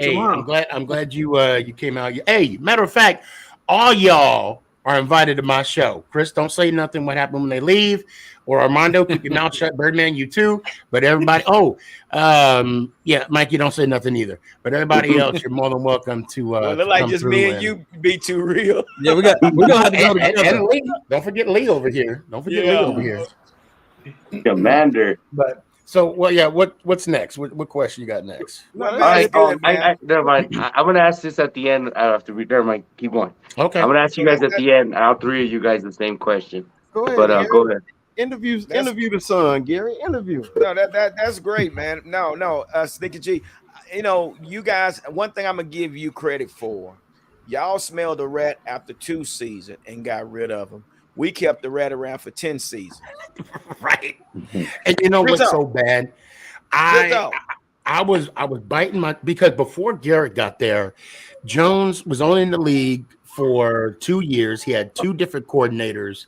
I'm glad you came out. Hey, matter of fact, all y'all are invited to my show. Chris, don't say nothing what happened when they leave. Or Armando, keep your mouth shut. Birdman, you too. But everybody, yeah, Mike, you don't say nothing either. But everybody else, you're more than welcome to Well, it look like come just through me and you be too real. Yeah, we're gonna have to go together. and Lee. Don't forget Lee over here. Don't forget Lee over here. Commander. But so, well, yeah. What's next? What question you got next? No, All this right. is good, man. Never mind. I'm gonna ask this at the end after we. Never mind. Keep going. Okay. I'm gonna ask you guys at the end. All three of you guys the same question. Go ahead, But Gary. go ahead. Interview the son, Gary. Interview him. No, that's great, man. No, Sneaky G. You know, you guys. One thing I'm gonna give you credit for. Y'all smelled the rat after 2 seasons and got rid of him. We kept the rat around for 10 seasons. Right. And you know Good what's talk. so bad? I was biting my because before Garrett got there, Jones was only in the league for 2 years. He had 2 different coordinators.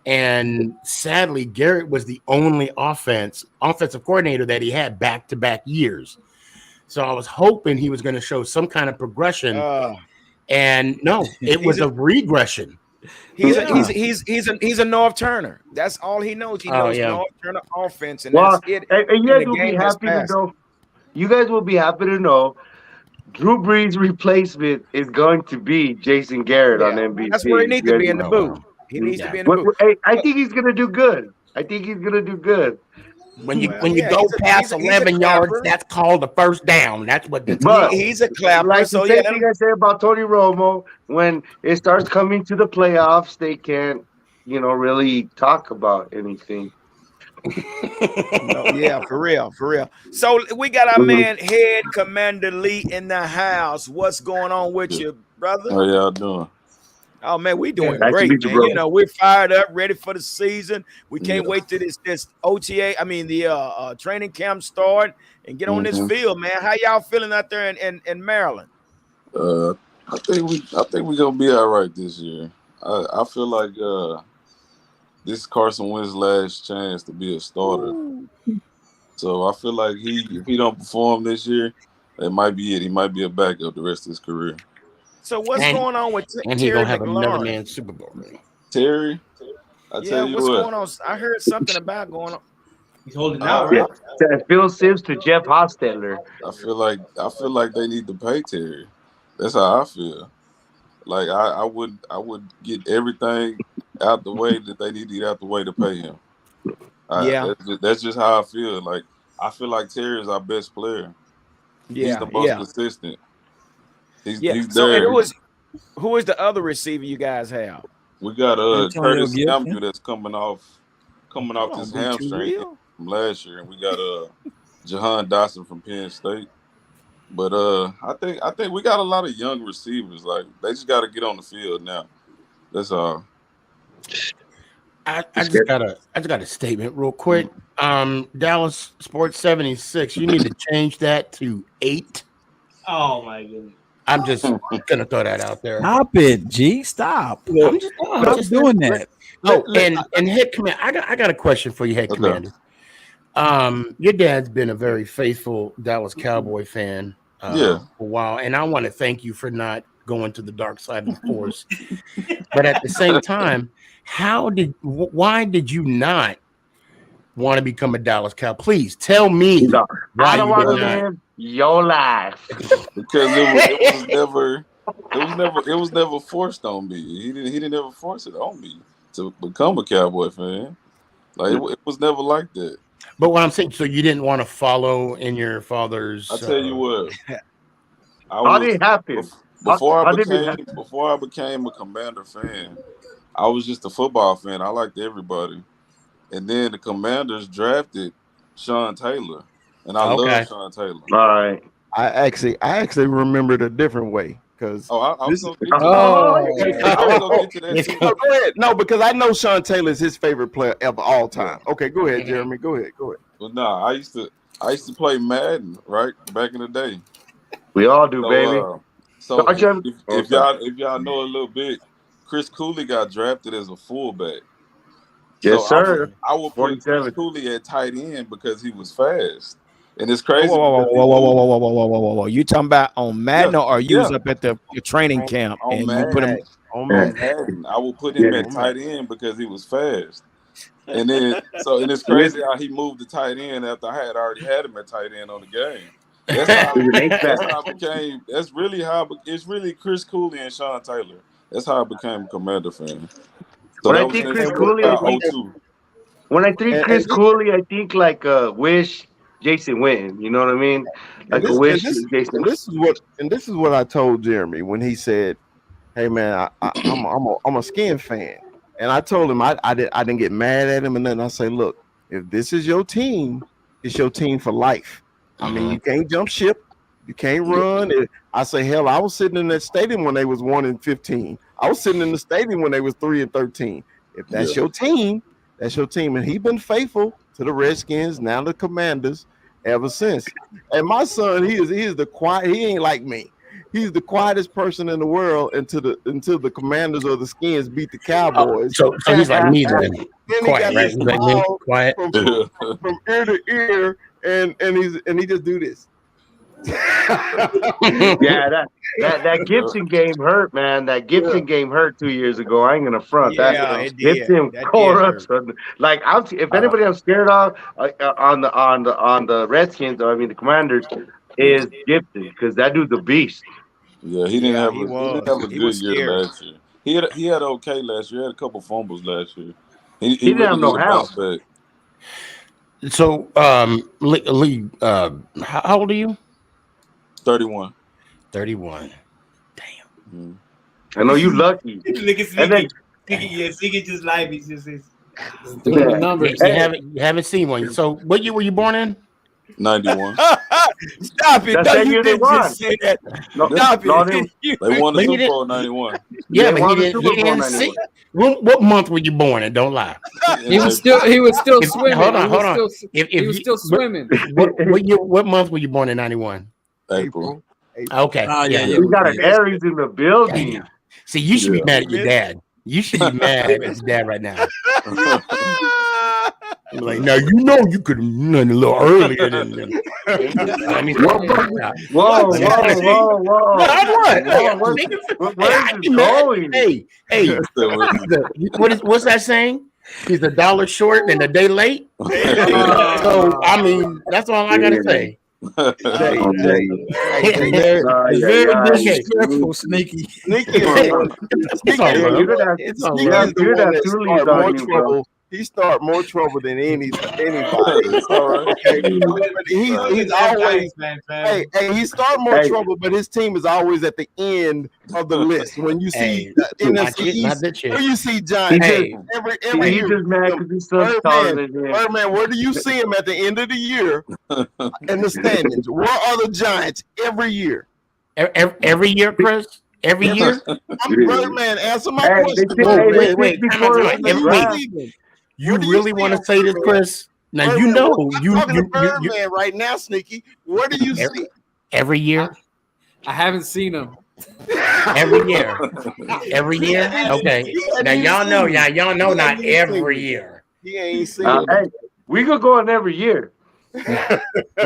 And sadly, Garrett was the only offensive coordinator that he had back-to-back years. So I was hoping he was going to show some kind of progression. And no, it was a regression. He's a North Turner. That's all he knows. He knows North Turner offense, and that's it. And you guys will be happy to know. You guys will be happy to know Drew Brees' replacement is going to be Jason Garrett on NBC. That's where he needs to be in the booth. He needs to be in the booth. I think he's gonna do good. When you go past 11 yards, that's called a first down. That's what he's a clapper. Like So the same thing I say about Tony Romo. When it starts coming to the playoffs, they can't, really talk about anything. For real. So we got our man Head Commander Lee in the house. What's going on with you, brother? How y'all doing? Oh man, we doing Nice to great, meet you, man. bro. We're fired up, ready for the season. We can't wait till this OTA. I mean the training camp start and get on this field, man. How y'all feeling out there in Maryland? I think we gonna be all right this year. I feel like this is Carson Wentz's last chance to be a starter. Ooh. So I feel like if he don't perform this year, that might be it. He might be a backup the rest of his career. So what's going on with Terry? And he's gonna have another man Super Bowl ring. Terry, tell you what's going on? I heard something about going on. He's holding out, right? Phil Simms to Jeff Hostetler. I feel like they need to pay Terry. That's how I feel. Like I would get everything out the way that they need to get out the way to pay him. That's just how I feel. Like I feel like Terry is our best player. He's the most consistent. He's there. Who is the other receiver you guys have? We got Curtis Samuel that's coming off this hamstring from last year, and we got Jahan Dotson from Penn State. But I think we got a lot of young receivers. Like they just got to get on the field now. That's all. I just got a statement real quick. Dallas Sports 76. You need to change that to 8. Oh my goodness. I'm just gonna throw that out there. Stop it, G. Stop. I'm just doing that. Oh, and Head Commander, I got a question for you, Head Commander. Your dad's been a very faithful Dallas Cowboy fan for a while, and I want to thank you for not going to the dark side of the force. But at the same time, why did you not want to become a Dallas Cowboy? Please tell me I don't want to live your life because it was never forced on me. He didn't ever force it on me to become a Cowboy fan. Like it was never like that. But what I'm saying, so you didn't want to follow in your father's. I tell you what, how did it happen? Before I became a Commander fan, I was just a football fan. I liked everybody. And then the Commanders drafted Sean Taylor. And I love Sean Taylor. All right. I actually remembered a different way. Because I was going to get to that too. Go ahead. No, because I know Sean Taylor is his favorite player of all time. Okay, go ahead, Jeremy. Go ahead. Well, I used to play Madden, right? Back in the day. We all do, baby. So if y'all know a little bit, Chris Cooley got drafted as a fullback. Yes, sir. I would put Chris Cooley at tight end because he was fast. And it's crazy. Whoa. You talking about on Madden or you was up at the training camp and Madden, you put him On on me. Madden. I would put him Yeah. at tight end because he was fast. And then and it's With crazy how he moved to tight end after I had already had him at tight end on the game. with an That's H-back. how I became. That's really how it's really Chris Cooley and Sean Taylor. That's how I became a Commander fan. So When I that was think in Chris And Cooley, I about think '02. when I think and, Chris and, Cooley, I think like Wish Jason Witten. You know what I mean? and Like a this and Wish this Jason. and this is what I told Jeremy when he said, "Hey man, I'm a skin fan," and I told him I didn't get mad at him and then I say, "Look, if this is your team, it's your team for life. I mean, you can't jump ship, you can't run." I say, hell, I was sitting in that stadium when they was 1-15. I was sitting in the stadium when they was 3-13. If that's Yeah. your team, that's your team, and he been faithful to the Redskins, now the Commanders, ever since. And my son, he is the quiet. He ain't like me. He's the quietest person in the world until the Commanders or the Skins beat the Oh, Cowboys. so he's like me then. Then he Quiet, got right? this He's like me, smile quiet. from ear to ear, and he just do this. Yeah, that Gibson game hurt, man. That Gibson game hurt 2 years ago. I ain't gonna front that. Yeah, it did. Gibson That tore did us. hurt. Like if anybody I'm scared of on the Redskins, or I mean the Commanders, is Gibson because that dude's a beast. Yeah, Yeah, he he didn't was. have a He good was year scary. last year. He had okay last year. He had a couple fumbles last year. He He didn't really have no need to help. bounce back. So, Lee, how old are you? 31. 31. Mhm. I know you lucky. Look at And then Sneaky. Yeah, Sneaky just live. He's just Doing the yeah. numbers. You haven't seen one. So, what year were you born in? 91. Stop it. That's No, that you year they didn't won. just say that. No, Stop no, it. they, They won the But he Super didn't. Bowl in 91 Yeah, they but won the he Super Bowl didn't see. 91. What month were you born in? Don't lie. in He was April. still If, swimming. hold on, He was hold on. still If he was you, still swimming. what year? What month were you born in? 91. April. Okay. Oh yeah, yeah. We got an yeah. Aries in the building. Damn. See, you should be Yeah. mad at your dad. You should be mad at your dad right now. You're like, now you know you could have done a little earlier than. Let me Whoa, stop. whoa, Let me whoa, stop. whoa, whoa. No, I'm what? Hey, Whoa, what, hey, where is I this be mad. going? Hey, what's that saying? He's a dollar short and a day late. So I mean, that's all I gotta say. Jay, Oh, Jay, yeah. very, Ay, it's ay, very ay. Disrespectful, Sneaky. Sneaky is the one. It's Sneaky all is Hey, love. you're gonna have, It's all Sneaky love. is the you're gonna one have that two leaves start on more you, bro. trouble. He start more trouble than anybody. It's all right. Okay, but he's always. Hey, he start more Hey, trouble, but his team is always at the end of the list. When you see Hey, the not NFC shit, not East, that shit. where you see he Giants, just Hey, every he year, just mad because his son's taller than him. Birdman, where do you see him at the end of the year in the standings? Where are the Giants every year? every year, Chris. Every year. I'm Birdman. Answer my Hey, question, Whoa, they Birdman. picked wait. Time out, before time us out. in the Where do you draft. see them? You Where do you really see want to him, say this, Birdman? Chris? Now you Birdman, know I'm you talking to you Birdman right now, Sneaky. Where do you see? every year. I haven't seen him. Every year. Every He year? hadn't Okay. he hadn't Now even y'all know, seen me. y'all know He not hadn't even seen every me. year. He ain't seen me. Hey, we could go in every year.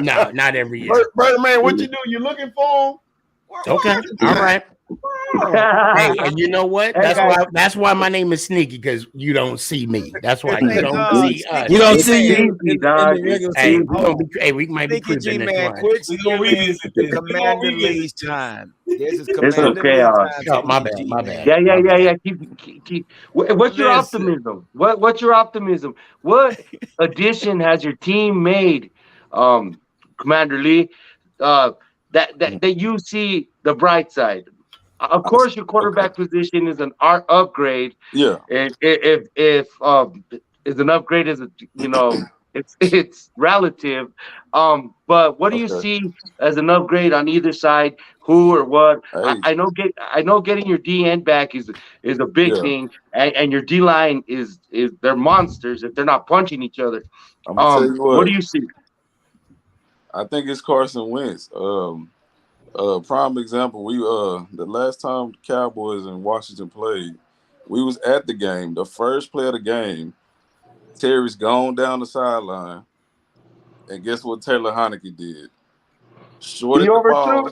No, not every year. Birdman, what you do? You looking for him? Okay. All right. Hey, and you know what? Hey, guys, That's why my name is Sneaky, because you don't see me. That's why you Hey, don't see us. We don't it's see you easy, in dog. the regular Hey, season. we might be Sneaky G creeping this man, one. quit We gonna stealing revisit this. Commander Lee's time. This is It's Commander okay. Lee time. Oh, my Sneaky bad, G my man. bad. Yeah. Keep. What's your Listen. optimism? What's your optimism? What addition has your team made, Commander Lee? Uh, that you see the bright side. Of course, your Okay. quarterback position is an art upgrade. Yeah. If is an upgrade is it's relative. But what do you Okay. see as an upgrade on either side? Who or what? Hey. I know getting your DN back is a big Yeah. thing, and your D line is they're monsters if they're not punching each other. I'm gonna tell you What what. do you see? I think it's Carson Wentz. Prime example. We the last time the Cowboys and Washington played, we was at the game. The first play of the game, Terry's gone down the sideline, and guess what Taylor Heineke did? He Shorted the overthrew ball.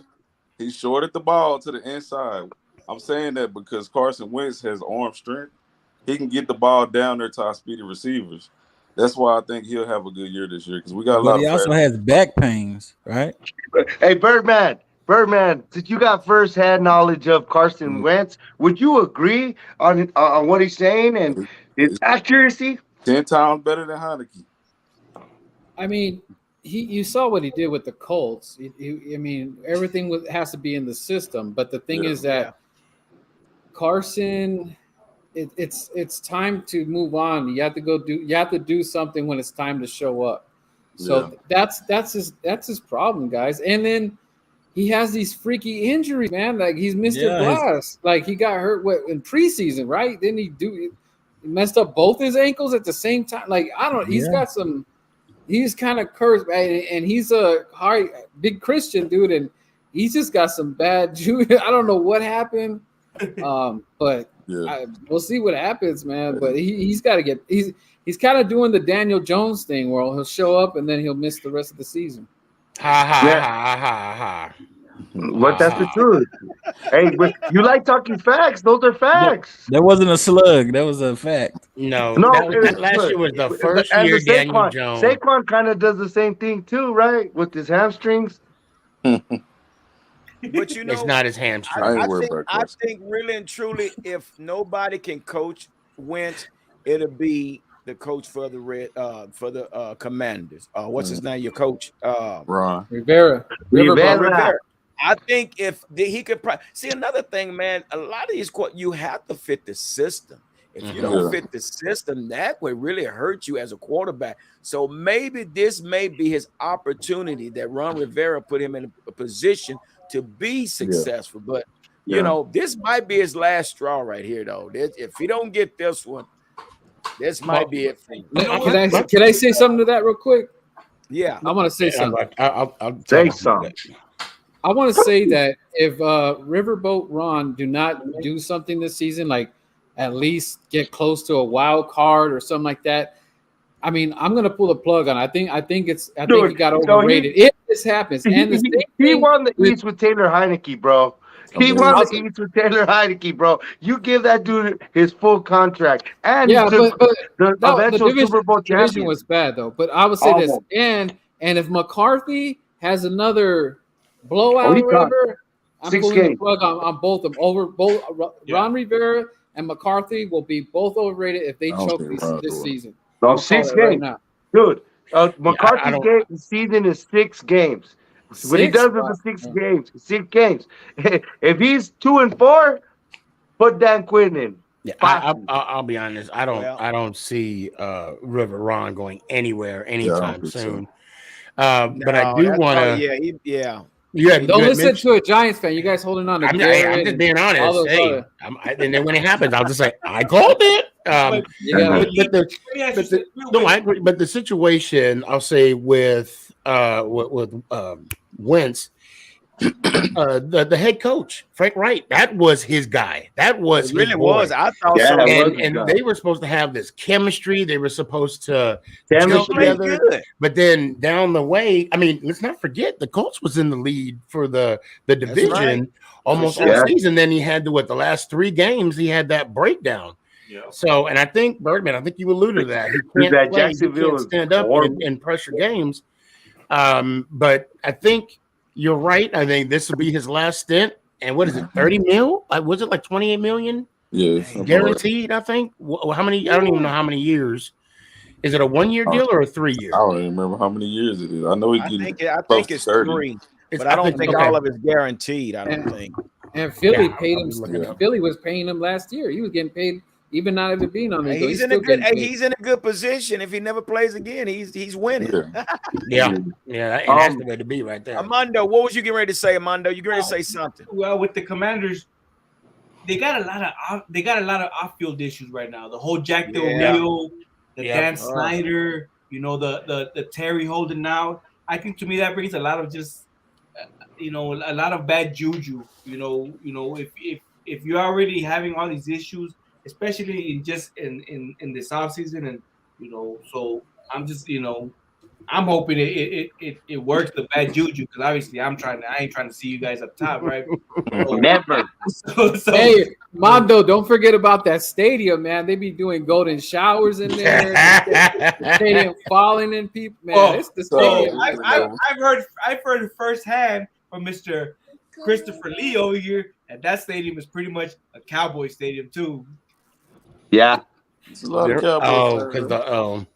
He shorted the ball to the inside. I'm saying that because Carson Wentz has arm strength. He can get the ball down there to our speedy receivers. That's why I think he'll have a good year this year because we got a But lot he of also fast. has back pains, right? Hey, Birdman, since you got first-hand knowledge of Carson Wentz, would you agree on what he's saying and his It's accuracy? 10 times better than Heineke. I mean, you saw what he did with the Colts. I mean, everything has to be in the system. But the thing Yeah. is that Carson, it's time to move on. You have to go do. You have to do something when it's time to show up. So that's his problem, guys. And then he has these freaky injuries, man. Like he's Mr. Yeah, Glass. Like he got hurt in preseason, right? Then he messed up both his ankles at the same time. Like I don't. He's got some. He's kind of cursed, and he's a big Christian dude, and he's just got some bad juju. I don't know what happened, but we'll see what happens, man. But he's got to get. He's kind of doing the Daniel Jones thing, where he'll show up and then he'll miss the rest of the season. Ha ha ha ha ha. But that's the truth. Hey, but you like talking facts? Those are facts. That wasn't a slug. That was a fact. No, No, that last year was the first and year the Daniel Jones. Saquon kind of does the same thing too, right? With his hamstrings. But you know, It's not his hamstring. I think really and truly, if nobody can coach Wentz, it'll be the coach for the Commanders. What's his name? Your coach, Ron Rivera. I think if he could see another thing, man. A lot of these you have to fit the system. If you don't fit the system, that would really hurt you as a quarterback. So maybe this may be his opportunity that Ron Rivera put him in a position to be successful. But you know, this might be his last straw right here, though. If he don't get this one, this might be it for him. Can I say something to that real quick? Yeah, I want to say something. I'll say something. I want to say that if Riverboat Ron do not do something this season, like at least get close to a wild card or something like that, I mean, I'm gonna pull the plug on. I think he got overrated. If this happens, and he won the East with Taylor Heineke, bro. He won the East with Taylor Heineke, bro. You give that dude his full contract, and the eventual Super Bowl champion. Division was bad though. But I would say this, and if McCarthy has another blowout or whatever, I'm pulling the plug on both of them. Ron Rivera and McCarthy will be both overrated if they choke this season. No, 6 games, right, dude. McCarthy's season is 6 games. What he does is 6 games. 6 games. If he's 2-4, put Dan Quinn in. Yeah, I'll be honest. I don't see River Ron going anywhere anytime soon. But I do want to. Yeah, don't listen to a Giants fan. You guys holding on to I'm just being honest. Hey, and then when it happens, I'll just say I called it. But the situation, I'll say with Wentz, the head coach Frank Wright, that was his guy. That was really was. I thought so. And they were supposed to have this chemistry. They were supposed to gel together. But then down the way, I mean, let's not forget the Colts was in the lead for the division almost all season. Then he had the last 3 games, he had that breakdown. Yeah. So, and I think Birdman, I think you alluded to that. He can't stand up in pressure games. But I think you're right. I think this will be his last stint. And what is it, 30 mil? Was it like 28 million? Yeah. Guaranteed, I think. How many? I don't even know how many years. Is it a 1-year deal or a 3-year? I don't even remember how many years it is. I know I think it's 3. But I don't think all of it's guaranteed. I don't think. And Philly paid him. Philly was paying him last year. He was getting paid. Even not even being on the he's in a good position. If he never plays again, he's winning. That's the way to be right there. Armando, what was you getting ready to say, Armando? You getting ready to say something? Well, with the Commanders, they got a lot of off-field issues right now. The whole Jack Del Rio, the Dan Snyder, the Terry holding out. I think to me that brings a lot of just a lot of bad juju. If you're already having all these issues, especially in this offseason, and so I'm just I'm hoping it works the bad juju because obviously I ain't trying to see you guys up top, right? So, Never. Hey, Mondo, don't forget about that stadium, man. They be doing golden showers in there. The stadium falling in people, man. It's the stadium. I've heard firsthand from Mr. Christopher Lee over here that stadium is pretty much a Cowboy stadium too. Yeah. It's a lot of Cowboys. because the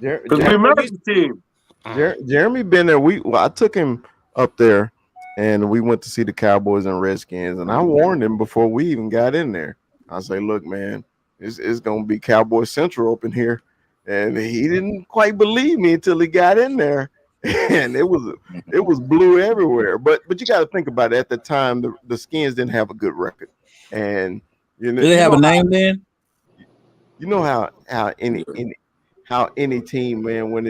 Because we American team. Jeremy been there. I took him up there, and we went to see the Cowboys and Redskins. And I warned him before we even got in there. I say, look, man, it's gonna be Cowboy Central up in here, and he didn't quite believe me until he got in there, and it was blue everywhere. But you got to think about it. At the time, the Skins didn't have a good record, and Do they have a name then? you know how any team, man, when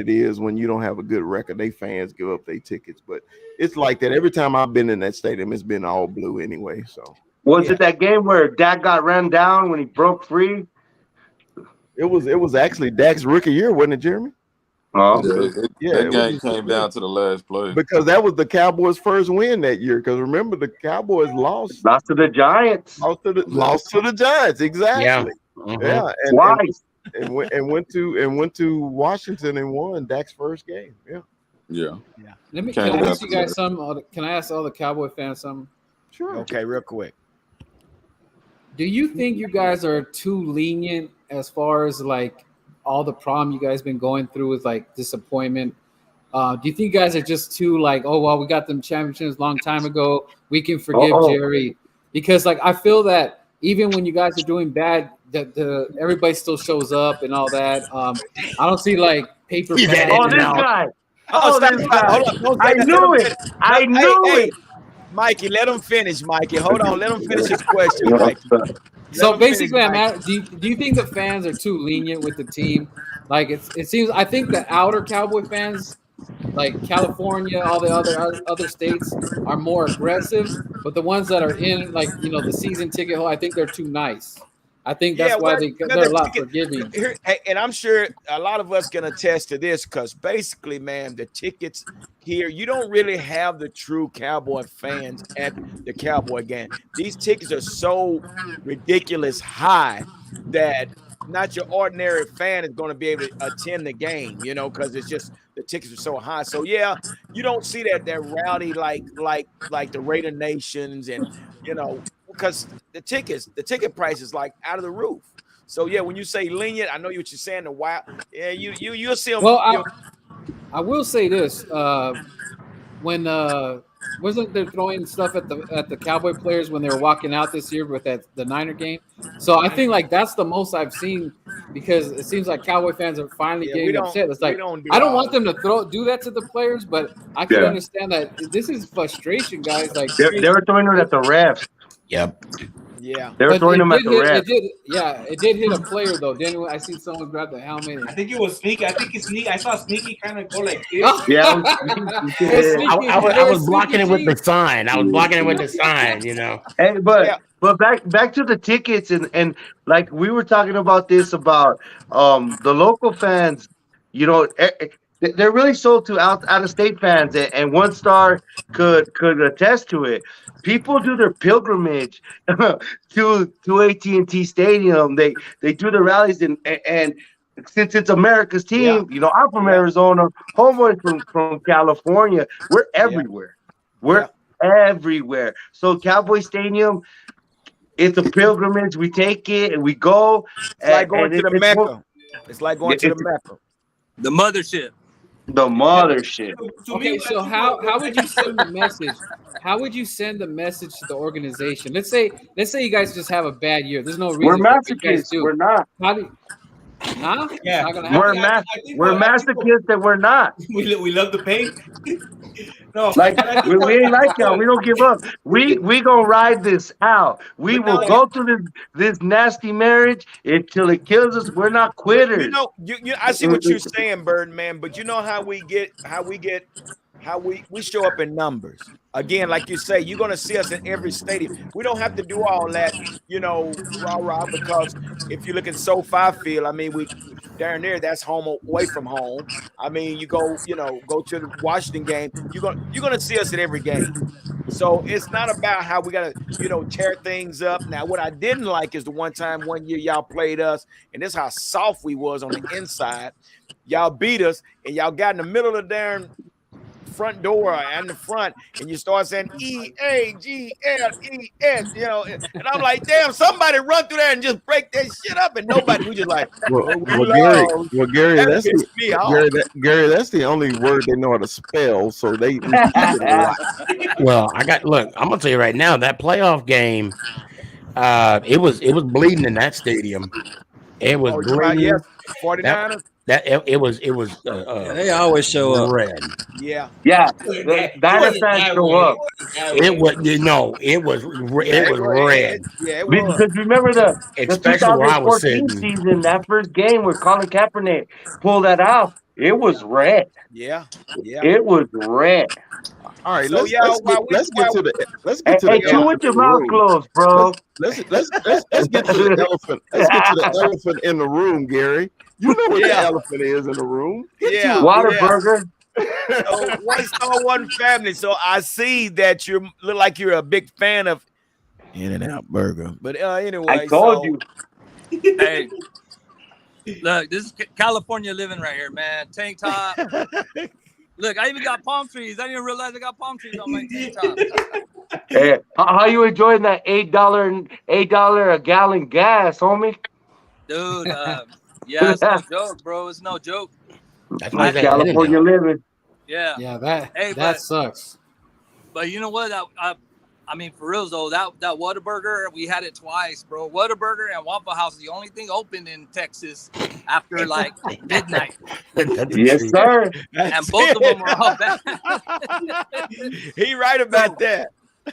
you don't have a good record, they fans give up their tickets. But it's like that every time I've been in that stadium, it's been all blue anyway. So Was it that game where Dak got ran down when he broke free? it was actually Dak's rookie year, wasn't it, Jeremy? Oh, That game came down to the last play. Because that was the Cowboys' first win that year. Because remember, the Cowboys lost to the Giants. lost to the Giants. Exactly. Yeah. And, Twice. and went to Washington and won Dak's first game. Yeah. Yeah. Can I ask you guys something? Can I ask all the Cowboy fans something? Sure. Okay, real quick. Do you think you guys are too lenient as far as like all the problem you guys been going through with like disappointment? Do you think you guys are just too like, oh well, we got them championships a long time ago, we can forgive Jerry? Because like I feel that even when you guys are doing bad, that everybody still shows up and all that. I don't see like paper pads. Oh, this guy. Oh, this guy. Hold on. I knew it. I knew it. Mikey, let him finish, Mikey. Hold on. Let him finish his question, Mikey. So basically, do you think the fans are too lenient with the team? Like it seems. I think the outer Cowboy fans, like California, all the other states, are more aggressive. But the ones that are in, like the season ticket hole, I think they're too nice. I think that's why they're a lot forgiving. And I'm sure a lot of us can attest to this because basically, man, the tickets here, you don't really have the true Cowboy fans at the Cowboy game. These tickets are so ridiculous high that not your ordinary fan is going to be able to attend the game, because it's just the tickets are so high. So yeah, you don't see that rowdy like the Raider Nations and because the ticket price is like out of the roof. So yeah, when you say lenient, I know what you're saying. The wild, yeah, you'll see them. Well, I will say this: when wasn't they throwing stuff at the Cowboy players when they were walking out this year with the Niner game? So I think like that's the most I've seen because it seems like Cowboy fans are finally getting upset. It's like I don't want them to do that to the players, but I can understand that this is frustration, guys. Like they were throwing it at the refs. Yep. Yeah. They were throwing them at the refs. It did hit a player though. Didn't I see someone grab the helmet? I think it was Sneaky. I saw Sneaky kind of go like this. Yeah. I was blocking it with the sign. Hey, but back to the tickets and like we were talking about this about the local fans, they're really sold to out of state fans, and One Star could attest to it. People do their pilgrimage to AT&T Stadium. They do the rallies and since it's America's team, I'm from Arizona, homeboy from California. We're everywhere. We're everywhere. So Cowboy Stadium, it's a pilgrimage. We take it and we go. It's like going to the Mecca. It's like going to the Mecca. The mothership. The mothership. Okay, so how would you send the message? How would you send the message to the organization? Let's say you guys just have a bad year. There's no reason. We're masochists. We're not. Huh? Yeah. We're masochists that we're not. We love the pain. No, like we ain't like y'all. We don't give up. We gonna ride this out. We will go through this nasty marriage until it kills us. We're not quitters. I see what you're saying, Birdman. But you know how we get how we show up in numbers. Again, like you say, you're gonna see us in every stadium. We don't have to do all that, rah, because if you look at SoFi Field, I mean, we down there, that's home away from home. I mean, you go, go to the Washington game, you're gonna see us at every game. So it's not about how we gotta, tear things up. Now, what I didn't like is the one year y'all played us, and this is how soft we was on the inside. Y'all beat us, and y'all got in the middle of the darn front door and the front, and you start saying EAGLES, and I'm like, damn, somebody run through there and just break that shit up, and nobody. We just like, we Gary, lost. Gary, That that's pissed me off. Gary, that's the only word they know how to spell. So we see it a lot. Well, look, I'm gonna tell you right now, that playoff game, it was bleeding in that stadium. It was Oh, you about bleeding. yes, 49ers. It was They always show up. red. Yeah, Yeah, It Diner wasn't fans that show way. up. It was it was red. Yeah, it was. Because remember the Especially where I was 2014 sitting. season, that first game where Colin Kaepernick pulled that out, it was red. Yeah, yeah. It was red. All right, So y'all, let's get to the Hey, chew elephant with in your the mouth room. closed, bro. Let's get to the elephant. Let's get to the elephant in the room, Gary. You know what the Yeah. elephant is in the room. Get to Yeah. it. Whataburger. So one star, one family. So I see that you look like you're a big fan of In-N-Out Burger. But anyway, I told you. Hey, look, this is California living right here, man. Tank top. Look, I even got palm trees. I didn't even realize I got palm trees on my tank top. Hey, how you enjoying that $8 a gallon gas, homie? Dude, yeah, it's no joke, bro. It's no joke. That's why That's California living. Yeah. Yeah, Hey, that sucks. But you know what? I mean, for real though, that Whataburger, we had it twice, bro. Whataburger and Waffle House is the only thing open in Texas after like midnight. Yes, sir. And both of them were all bad. He right about that.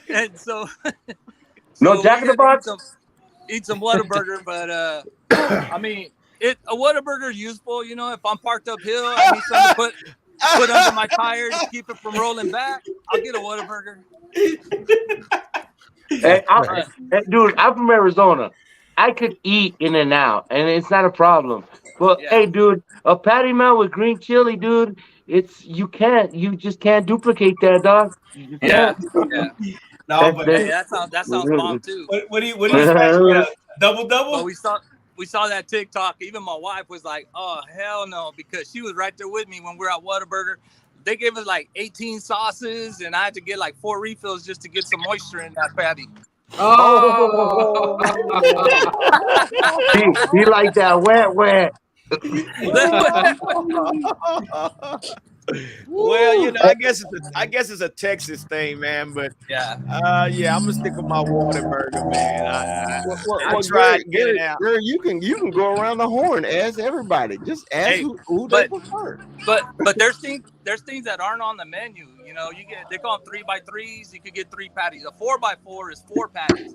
And so, No we Jack in the had to Box? eat some Whataburger, but I mean, a Whataburger is useful. You know, if I'm parked uphill, I need something to put under my tires to keep it from rolling back. I'll get a Whataburger. Hey, dude, I'm from Arizona. I could eat In-N-Out, and it's not a problem. But Yeah. hey, dude, a patty melt with green chili, dude, you just can't duplicate that, dog. You just Yeah, can't. yeah. No, but Hey, that sounds bomb too. what do you expect? Double? But we saw that TikTok. Even my wife was like, "Oh hell no," because she was right there with me when we were at Whataburger. They gave us like 18 sauces, and I had to get like 4 refills just to get some moisture in that patty. Oh, he like that wet. Well, I guess it's a Texas thing, man. But Yeah. yeah, I'm gonna stick with my Whataburger, man. I Well, tried Gary, In-N-Out. Gary, you can go around the horn, ask everybody. Just ask Hey, who they but- prefer. But there's things that aren't on the menu. You know, they call them 3x3s. You could get 3 patties. A 4x4 is 4 patties.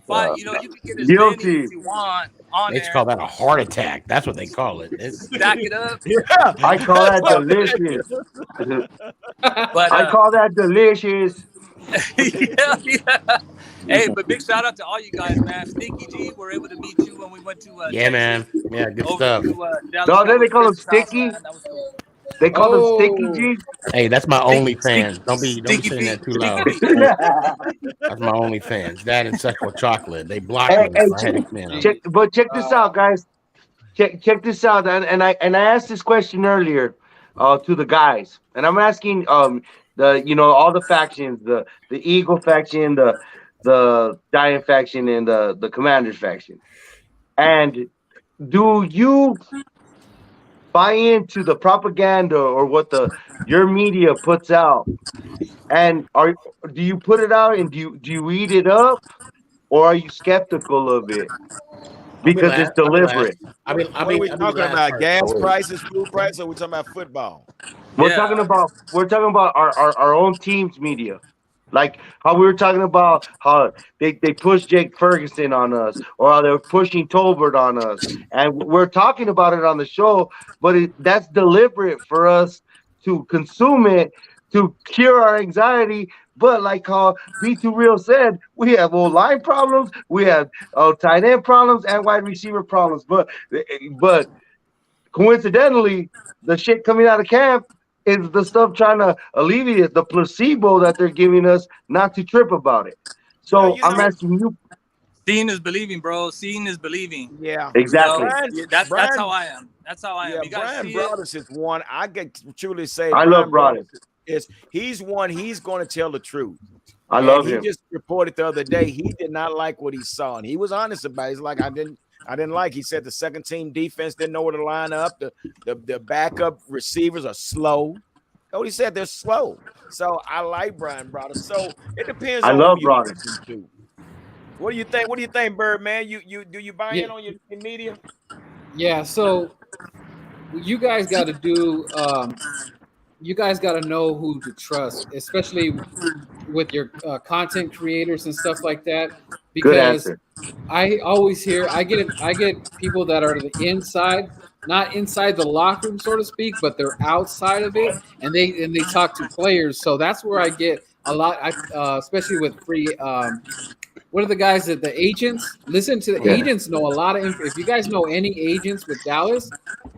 But you can get as Guilty. many as you want on They there. call that a heart attack. That's what they call it. Stack it up. Yeah. I call that delicious. But I call that delicious. yeah. Hey, but big shout out to all you guys, man. Stinky G, we're able to meet you when we went to Yeah, Texas, man. Yeah, good over stuff. to Dallas No, then they Cowboys call him Chris's house, Sticky? man. That was cool. They call them Oh. Sticky G. Hey, that's my Stinky- OnlyFans. Don't be Stinky saying that feet, too loud. stinky feet. That's my OnlyFans. That and sexual chocolate. They blocked Hey, me. hey, So I had to, check this out, guys. Check this out. And I asked this question earlier to the guys, and I'm asking all the factions, the Eagle faction, the Giant faction, and the Commanders faction. And do you buy into the propaganda or what your media puts out? And do you put it out and do you eat it up, or are you skeptical of it because it's deliberate? What are we talking about? Gas prices, food prices, or we talking about football? We're Yeah. talking about our own team's media. Like how we were talking about how they pushed Jake Ferguson on us, or how they're pushing Tolbert on us, and we're talking about it on the show. But that's deliberate for us to consume it to cure our anxiety. But like how B2 Real said, we have old line problems, we have tight end problems, and wide receiver problems. But coincidentally, the shit coming out of camp is the stuff trying to alleviate the placebo that they're giving us not to trip about it. Well, So I'm asking you Seeing is believing, bro. Seeing is believing. yeah. You know, exactly. Brian, that's Brian, how I am. That's how I am. yeah, You guys Brian see it. Broaddus is one. I can truly say I love Brian Broaddus Broadus. he's one. He's going to tell the truth. I And love he him. just reported the other day he did not like what he saw, and he was honest about it. He's like, I didn't like. He said the second team defense didn't know where to line up. The backup receivers are slow. Oh, he said they're slow. So I like Brian Broaddus. So it depends I on who love you Broadus. listen to. What do you think? What do you think, Birdman? You buy Yeah. in on your media? Yeah, so you guys got to do. You guys got to know who to trust, especially with your content creators and stuff like that, Good because answer. I always hear I get people that are the inside, not inside the locker room, so to speak, but they're outside of it, and they talk to players. So that's where I get a lot, especially with free. What are the guys that the agents listen to? The Yeah. agents know a lot of info. If you guys know any agents with Dallas,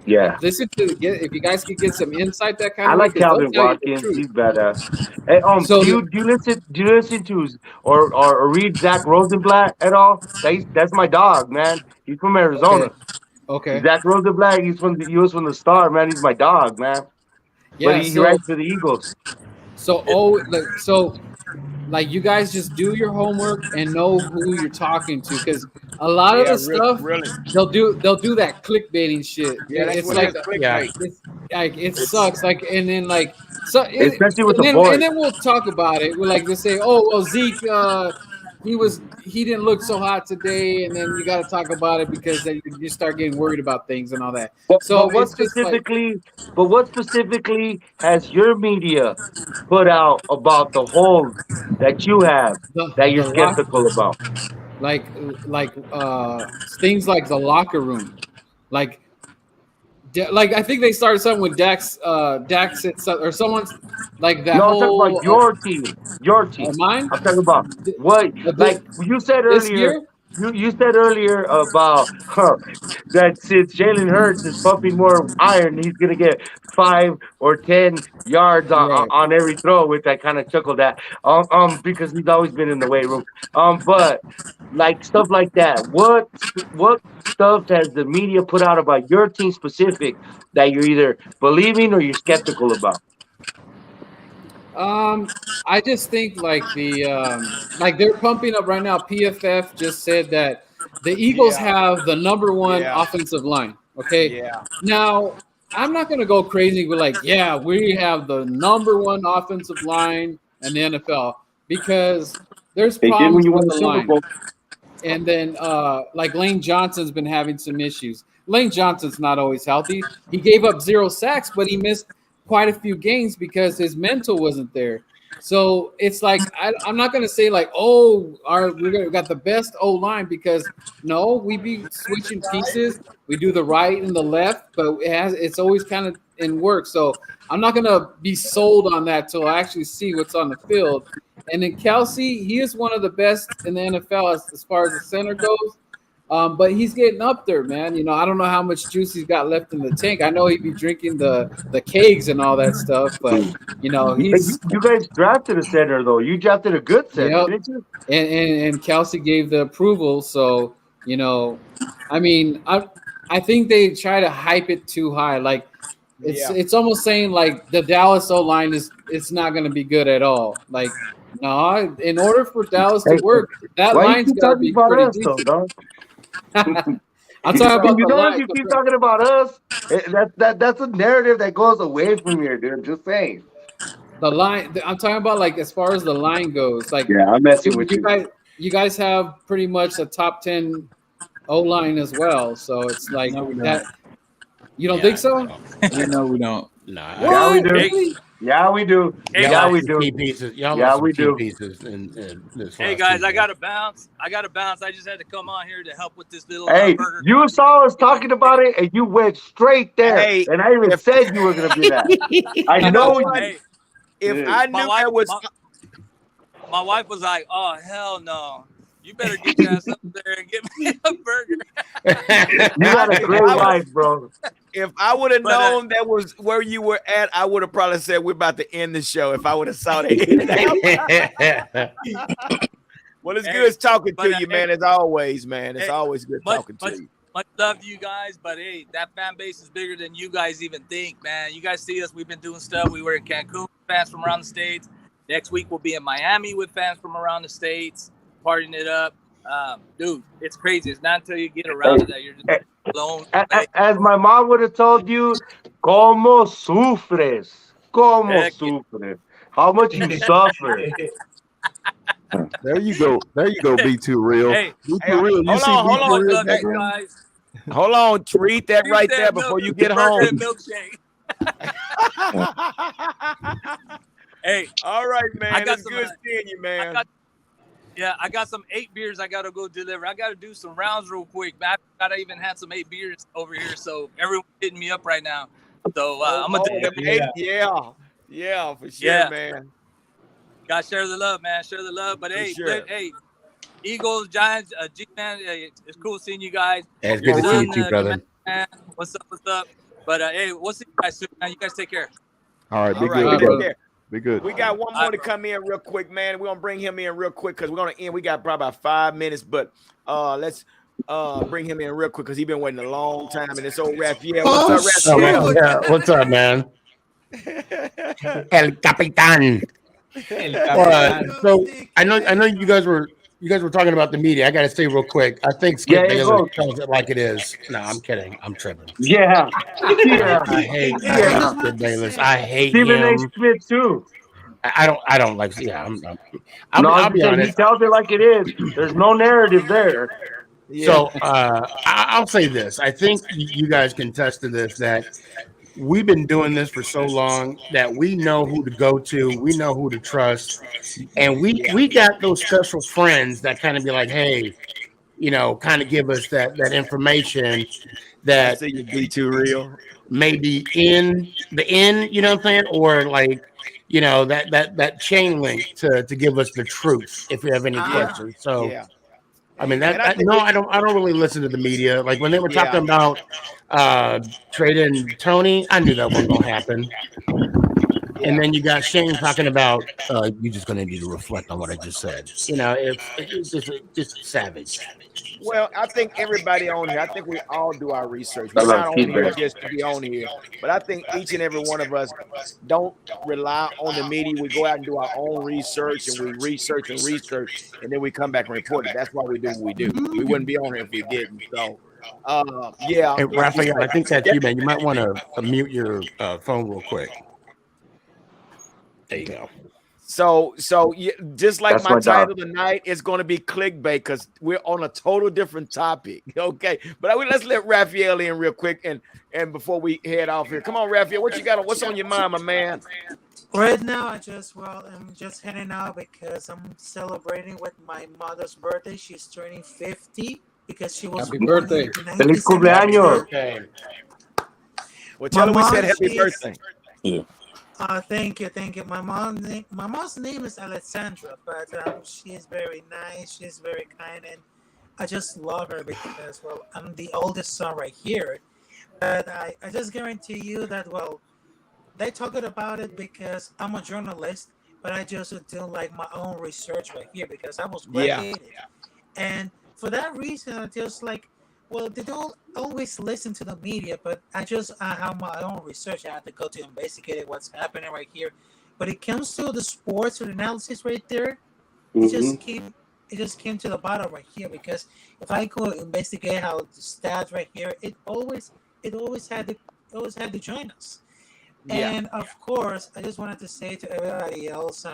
Yeah. listen to if you guys could get some insight that kind I of way, like because they'll Calvin tell you the Watkins. truth. He's badass. Hey, So do you listen to or read Zach Rosenblatt at all? That's my dog, man. He's from okay, Arizona. okay, Zach Rosenblatt. He was from the Star, man. He's my dog, man. But yeah. he writes for the Eagles. So like you guys just do your homework and know who you're talking to, because a lot of Yeah, the stuff really. they'll do that clickbaiting shit. Yeah, that's It's what it like is. Yeah. Clickbait. it's like it It's sucks. Like and then like so Especially with the and boys. then we'll talk about it. We're like they say, oh well, Zeke, he didn't look so hot today, and then you got to talk about it because then you start getting worried about things and all that. But So it's just like what specifically has your media put out about the holes that you have that you're the lock skeptical about? like like things like the locker room, like like I think they started something with Dax or someone's like that No, I'm talking about whole your team. Your team. mine I'm talking about Th- what, this, like you said this earlier. year, You said earlier about that since Jalen Hurts is pumping more iron, he's gonna get 5 or 10 yards right? on every throw, which I kind of chuckled at. Because he's always been in the weight room. But like stuff like that. What stuff has the media put out about your team specific that you're either believing or you're skeptical about? I just think like like they're pumping up right now. PFF just said that the Eagles Yeah, have the number one yeah, offensive line. Okay, yeah, now I'm not gonna go crazy with like, yeah, we have the number one offensive line in the NFL because there's They did when problems you with won the the Super line. Bowl. And then like Lane Johnson's been having some issues. Lane Johnson's not always healthy. He gave up 0 sacks, but he missed quite a few games because his mental wasn't there. So it's like I'm not gonna say like, oh, we got the best O line, because no, we be switching pieces. We do the right and the left, but it's always kind of in work. So I'm not gonna be sold on that till I actually see what's on the field. And then Kelsey, he is one of the best in the NFL as far as the center goes. But he's getting up there, man. You know, I don't know how much juice he's got left in the tank. I know he'd be drinking the kegs and all that stuff, but you know, he's You guys drafted a center though. You drafted a good center, yep. didn't you? And Kelsey gave the approval, so you know, I mean, I think they try to hype it too high. Like yeah. it's almost saying like the Dallas O line it's not going to be good at all. Like no, in order for Dallas to Hey, work, that why you line's keep got to talking be about pretty us though, decent. dog? I'm talking about You the know, if line. you keep talking about us, that's a narrative that goes away from here, dude. Just saying. The line. I'm talking about like as far as the line goes. Like Yeah, I'm messing with you. you guys have pretty much a top 10 O line as well. So it's like No, we don't. that. You don't think so? No, we don't. Nah, Yeah, we What? do. Really? Yeah, we do. Hey, y'all Yeah, lost we some do. key pieces. Y'all Yeah, lost some we key do. pieces in this Hey last guys, season. I gotta bounce. I just had to come on here to help with this little Hey, burger. you saw us talking about it, and you went straight there. Hey, And I even if said you were gonna be that. I you know know what? you. Hey, if I knew that was my wife was like, "Oh hell no, you better get your ass up there and get me a burger." You got a great wife, bro. if I would have But, known that was where you were at, I would have probably said we're about to end the show. If I would have saw that. Well, it's good talking to you, man. As always, man. It's always good talking to you. Much love to you guys, but hey, that fan base is bigger than you guys even think, man. You guys see us. We've been doing stuff. We were in Cancun, fans from around the states. Next week we'll be in Miami with fans from around the states, partying it up. Dude, it's crazy. It's not until you get around to that you're just blown away. As my mom would have told you, como sufres, como sufres, how much you suffer. There you go. There you go. Be too real. Hey, be too real. You see, hold Be Too Real love you guys. Hold on, treat that right there before you get home. Milkshake. Hey, all right, man. I got it's some, good seeing you, man. I got some 8 beers I gotta go deliver. I gotta do some rounds real quick, man. I gotta even had some 8 beers over here, so everyone's hitting me up right now. So I'm gonna yeah, for sure, man. Gotta share the love, man. Share the love. But hey, hey, Eagles, Giants, G-Man, it's cool seeing you guys. It's good to see you too, brother. Man, what's up? But hey, we'll see you guys soon, man. You guys take care. All right, be good. good. Be good. We got one more to come in real quick, man. We're gonna bring him in real quick because we're gonna end. We got probably about 5 minutes, but let's bring him in real quick because he's been waiting a long time. And it's old Raphael. What's up, Raphael? Yeah, what's up, man? El Capitan. So I know you guys were talking about the media. I got to say real quick. I think Skip Bayless tells it like it is. No, I'm kidding. I'm tripping. Yeah. I hate Skip Bayless. I hate Stephen A. him. Smith too. I don't like. Yeah, I'll be honest. He tells it like it is. There's no narrative there. Yeah. So I'll say this. I think you guys can attest to this, that we've been doing this for so long that we know who to go to, we know who to trust, and we got those special friends that kind of be like, hey, kind of give us that information that you be too real, maybe in the end, you know what I'm saying, or like, that chain link to give us the truth if we have any questions. So. Yeah. I mean I don't really listen to the media. Like when they were talking about trading Tony, I knew that wasn't gonna happen. And then you got Shane talking about you're just gonna need to reflect on what I just said. It's just savage. Well, I think everybody on here, I think we all do our research. We're not on here just to be on here, but I think each and every one of us don't rely on the media. We go out and do our own research, and we research, and then we come back and report it. That's why we do what we do. We wouldn't be on here if we didn't. So, yeah. Hey, Raphael, I think that's you, man. You might want to mute your phone real quick. There you go. So just like my title tonight, it's going to be clickbait because we're on a total different topic. Okay, but let's let Raphael in real quick and before we head off here. Come on, Raphael, what you got? What's on your mind, my man? Right now, I'm just heading out because I'm celebrating with my mother's birthday. She's turning 50 because she was happy birthday. Feliz cumpleaños. Okay. Well, tell her we said happy birthday. Yeah. Thank you. My mom's name is Alexandra, but she's very nice. She's very kind, and I just love her because, well, I'm the oldest son right here. But I just guarantee you that, well, they talked about it because I'm a journalist, but I just do like my own research right here because I was graduated. Yeah. And for that reason, I just like, well, they don't always listen to the media, but I have my own research. I have to go to investigate what's happening right here. But it comes to the sports or analysis right there. It just came to the bottom right here because if I go investigate how the stats right here, it always had to join us. Yeah. And of course, I just wanted to say to everybody else,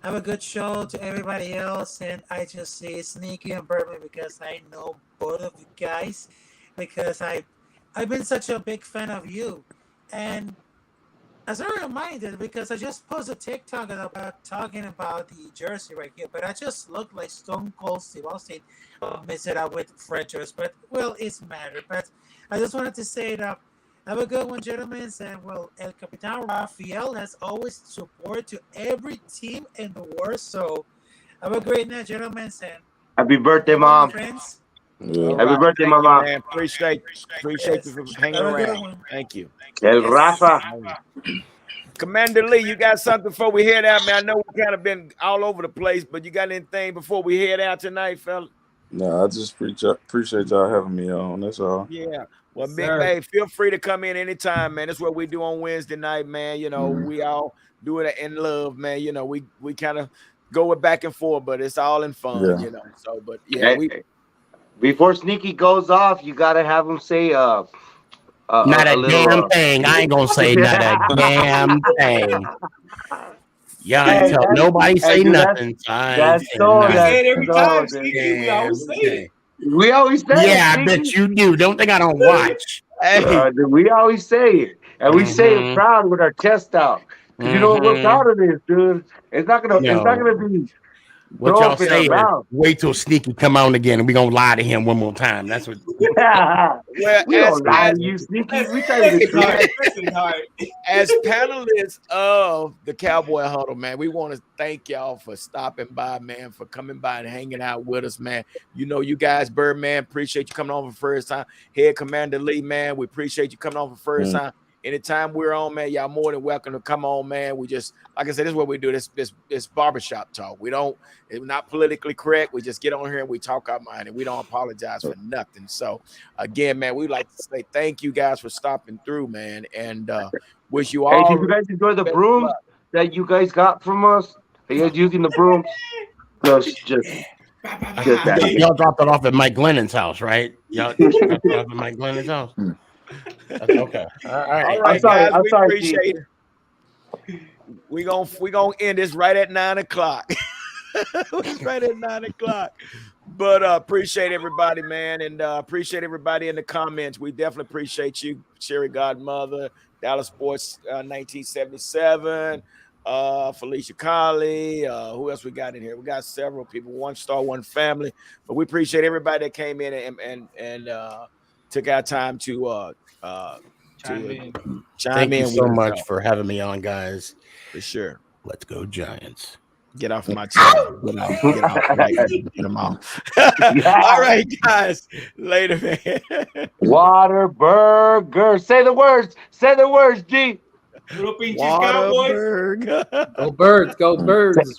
have a good show to everybody else, and I just say Sneaky and Bourbon because I know both of you guys because I've been such a big fan of you. And as a reminder, because I just posted a TikTok about talking about the jersey right here, but I just look like Stone Cold Steve Austin mix it up with Fred Durst, but well, it's matter. But I just wanted to say that Have a good one, gentlemen. And well, El Capitan Rafael has always support to every team in the world. So have a great night, gentlemen. And Happy birthday, have a good one, mom. friends. Yeah. All Happy right. birthday, Thank you, mama. man. Appreciate you Yes. for hanging Have a good around. one. Thank you. El Yes. Rafa. Commander Lee, you got something before we head out, man? I know we kind of been all over the place, but you got anything before we head out tonight, fella? No, I just appreciate y'all having me on. That's all. Yeah. Well, Yes, Big sir. Bay, feel free to come in anytime, man. That's what we do on Wednesday night, man. You know, we all do it in love, man. You know, we kind of go it back and forth, but it's all in fun, Yeah. you know. So, but yeah, Hey, we before Sneaky goes off, you gotta have him say Not a a little damn thing. I ain't gonna say not a damn thing. Y'all ain't Hey, tell nobody hey, say dude, nothing. So I ain't that's saying so We nothing. say that's it every so time, dude. Sneaky. We always say it. Okay. We always say it, Yeah, I Sneaky. bet you do. Don't think I don't watch. hey, Dude, we always say it, and we say it Mm-hmm. proud with our chest out. Cause you know what, we're Mm-hmm. proud of this, dude. It's not No. gonna be What throw y'all up in our say is mouth. wait till Sneaky come on again and we gonna lie to him one more time. That's what well, We don't lie to you, Sneaky. We tell you the Bless his truth. heart. Bless his heart. as panelists of the Cowboy Huddle, man, we want to thank y'all for stopping by, man, for coming by and hanging out with us, man. You know, you guys, Birdman, appreciate you coming on for the first time. Head Commander Lee, man, we appreciate you coming on for the first time. Anytime we're on, man, y'all more than welcome to come on, man. We just, like I said, this is what we do. This barbershop talk. It's not politically correct. We just get on here and we talk our mind and we don't apologize for nothing. So again, man, we'd like to say thank you guys for stopping through, man. And wish you Hey, all did you guys enjoy the best of brooms luck. that you guys got from us? Are you guys using the brooms? Just that. y'all dropped it off at Mike Glennon's house, right? Y'all dropped it off at Mike Glennon's house. That's okay. All All right. right, guys, I'm we sorry, Steve. appreciate it. We gonna end this right at 9:00. It's right at 9:00. But appreciate everybody, man, and appreciate everybody in the comments. We definitely appreciate you, Sherry Godmother, Dallas Sports 1977, Felicia Colley. Who else we got in here? We got several people. One Star, One Family. But we appreciate everybody that came in and took our time to Chime in. chime Thank you in so with us, much y'all, for having me on, guys. for sure. Let's go, Giants. Get off my chest. Get off. Right, get them off. All right, guys. Later, man. Waterburger. Say the words. Say the words, G. Puro pinches Cowboys. Waterburger. Go birds, go birds.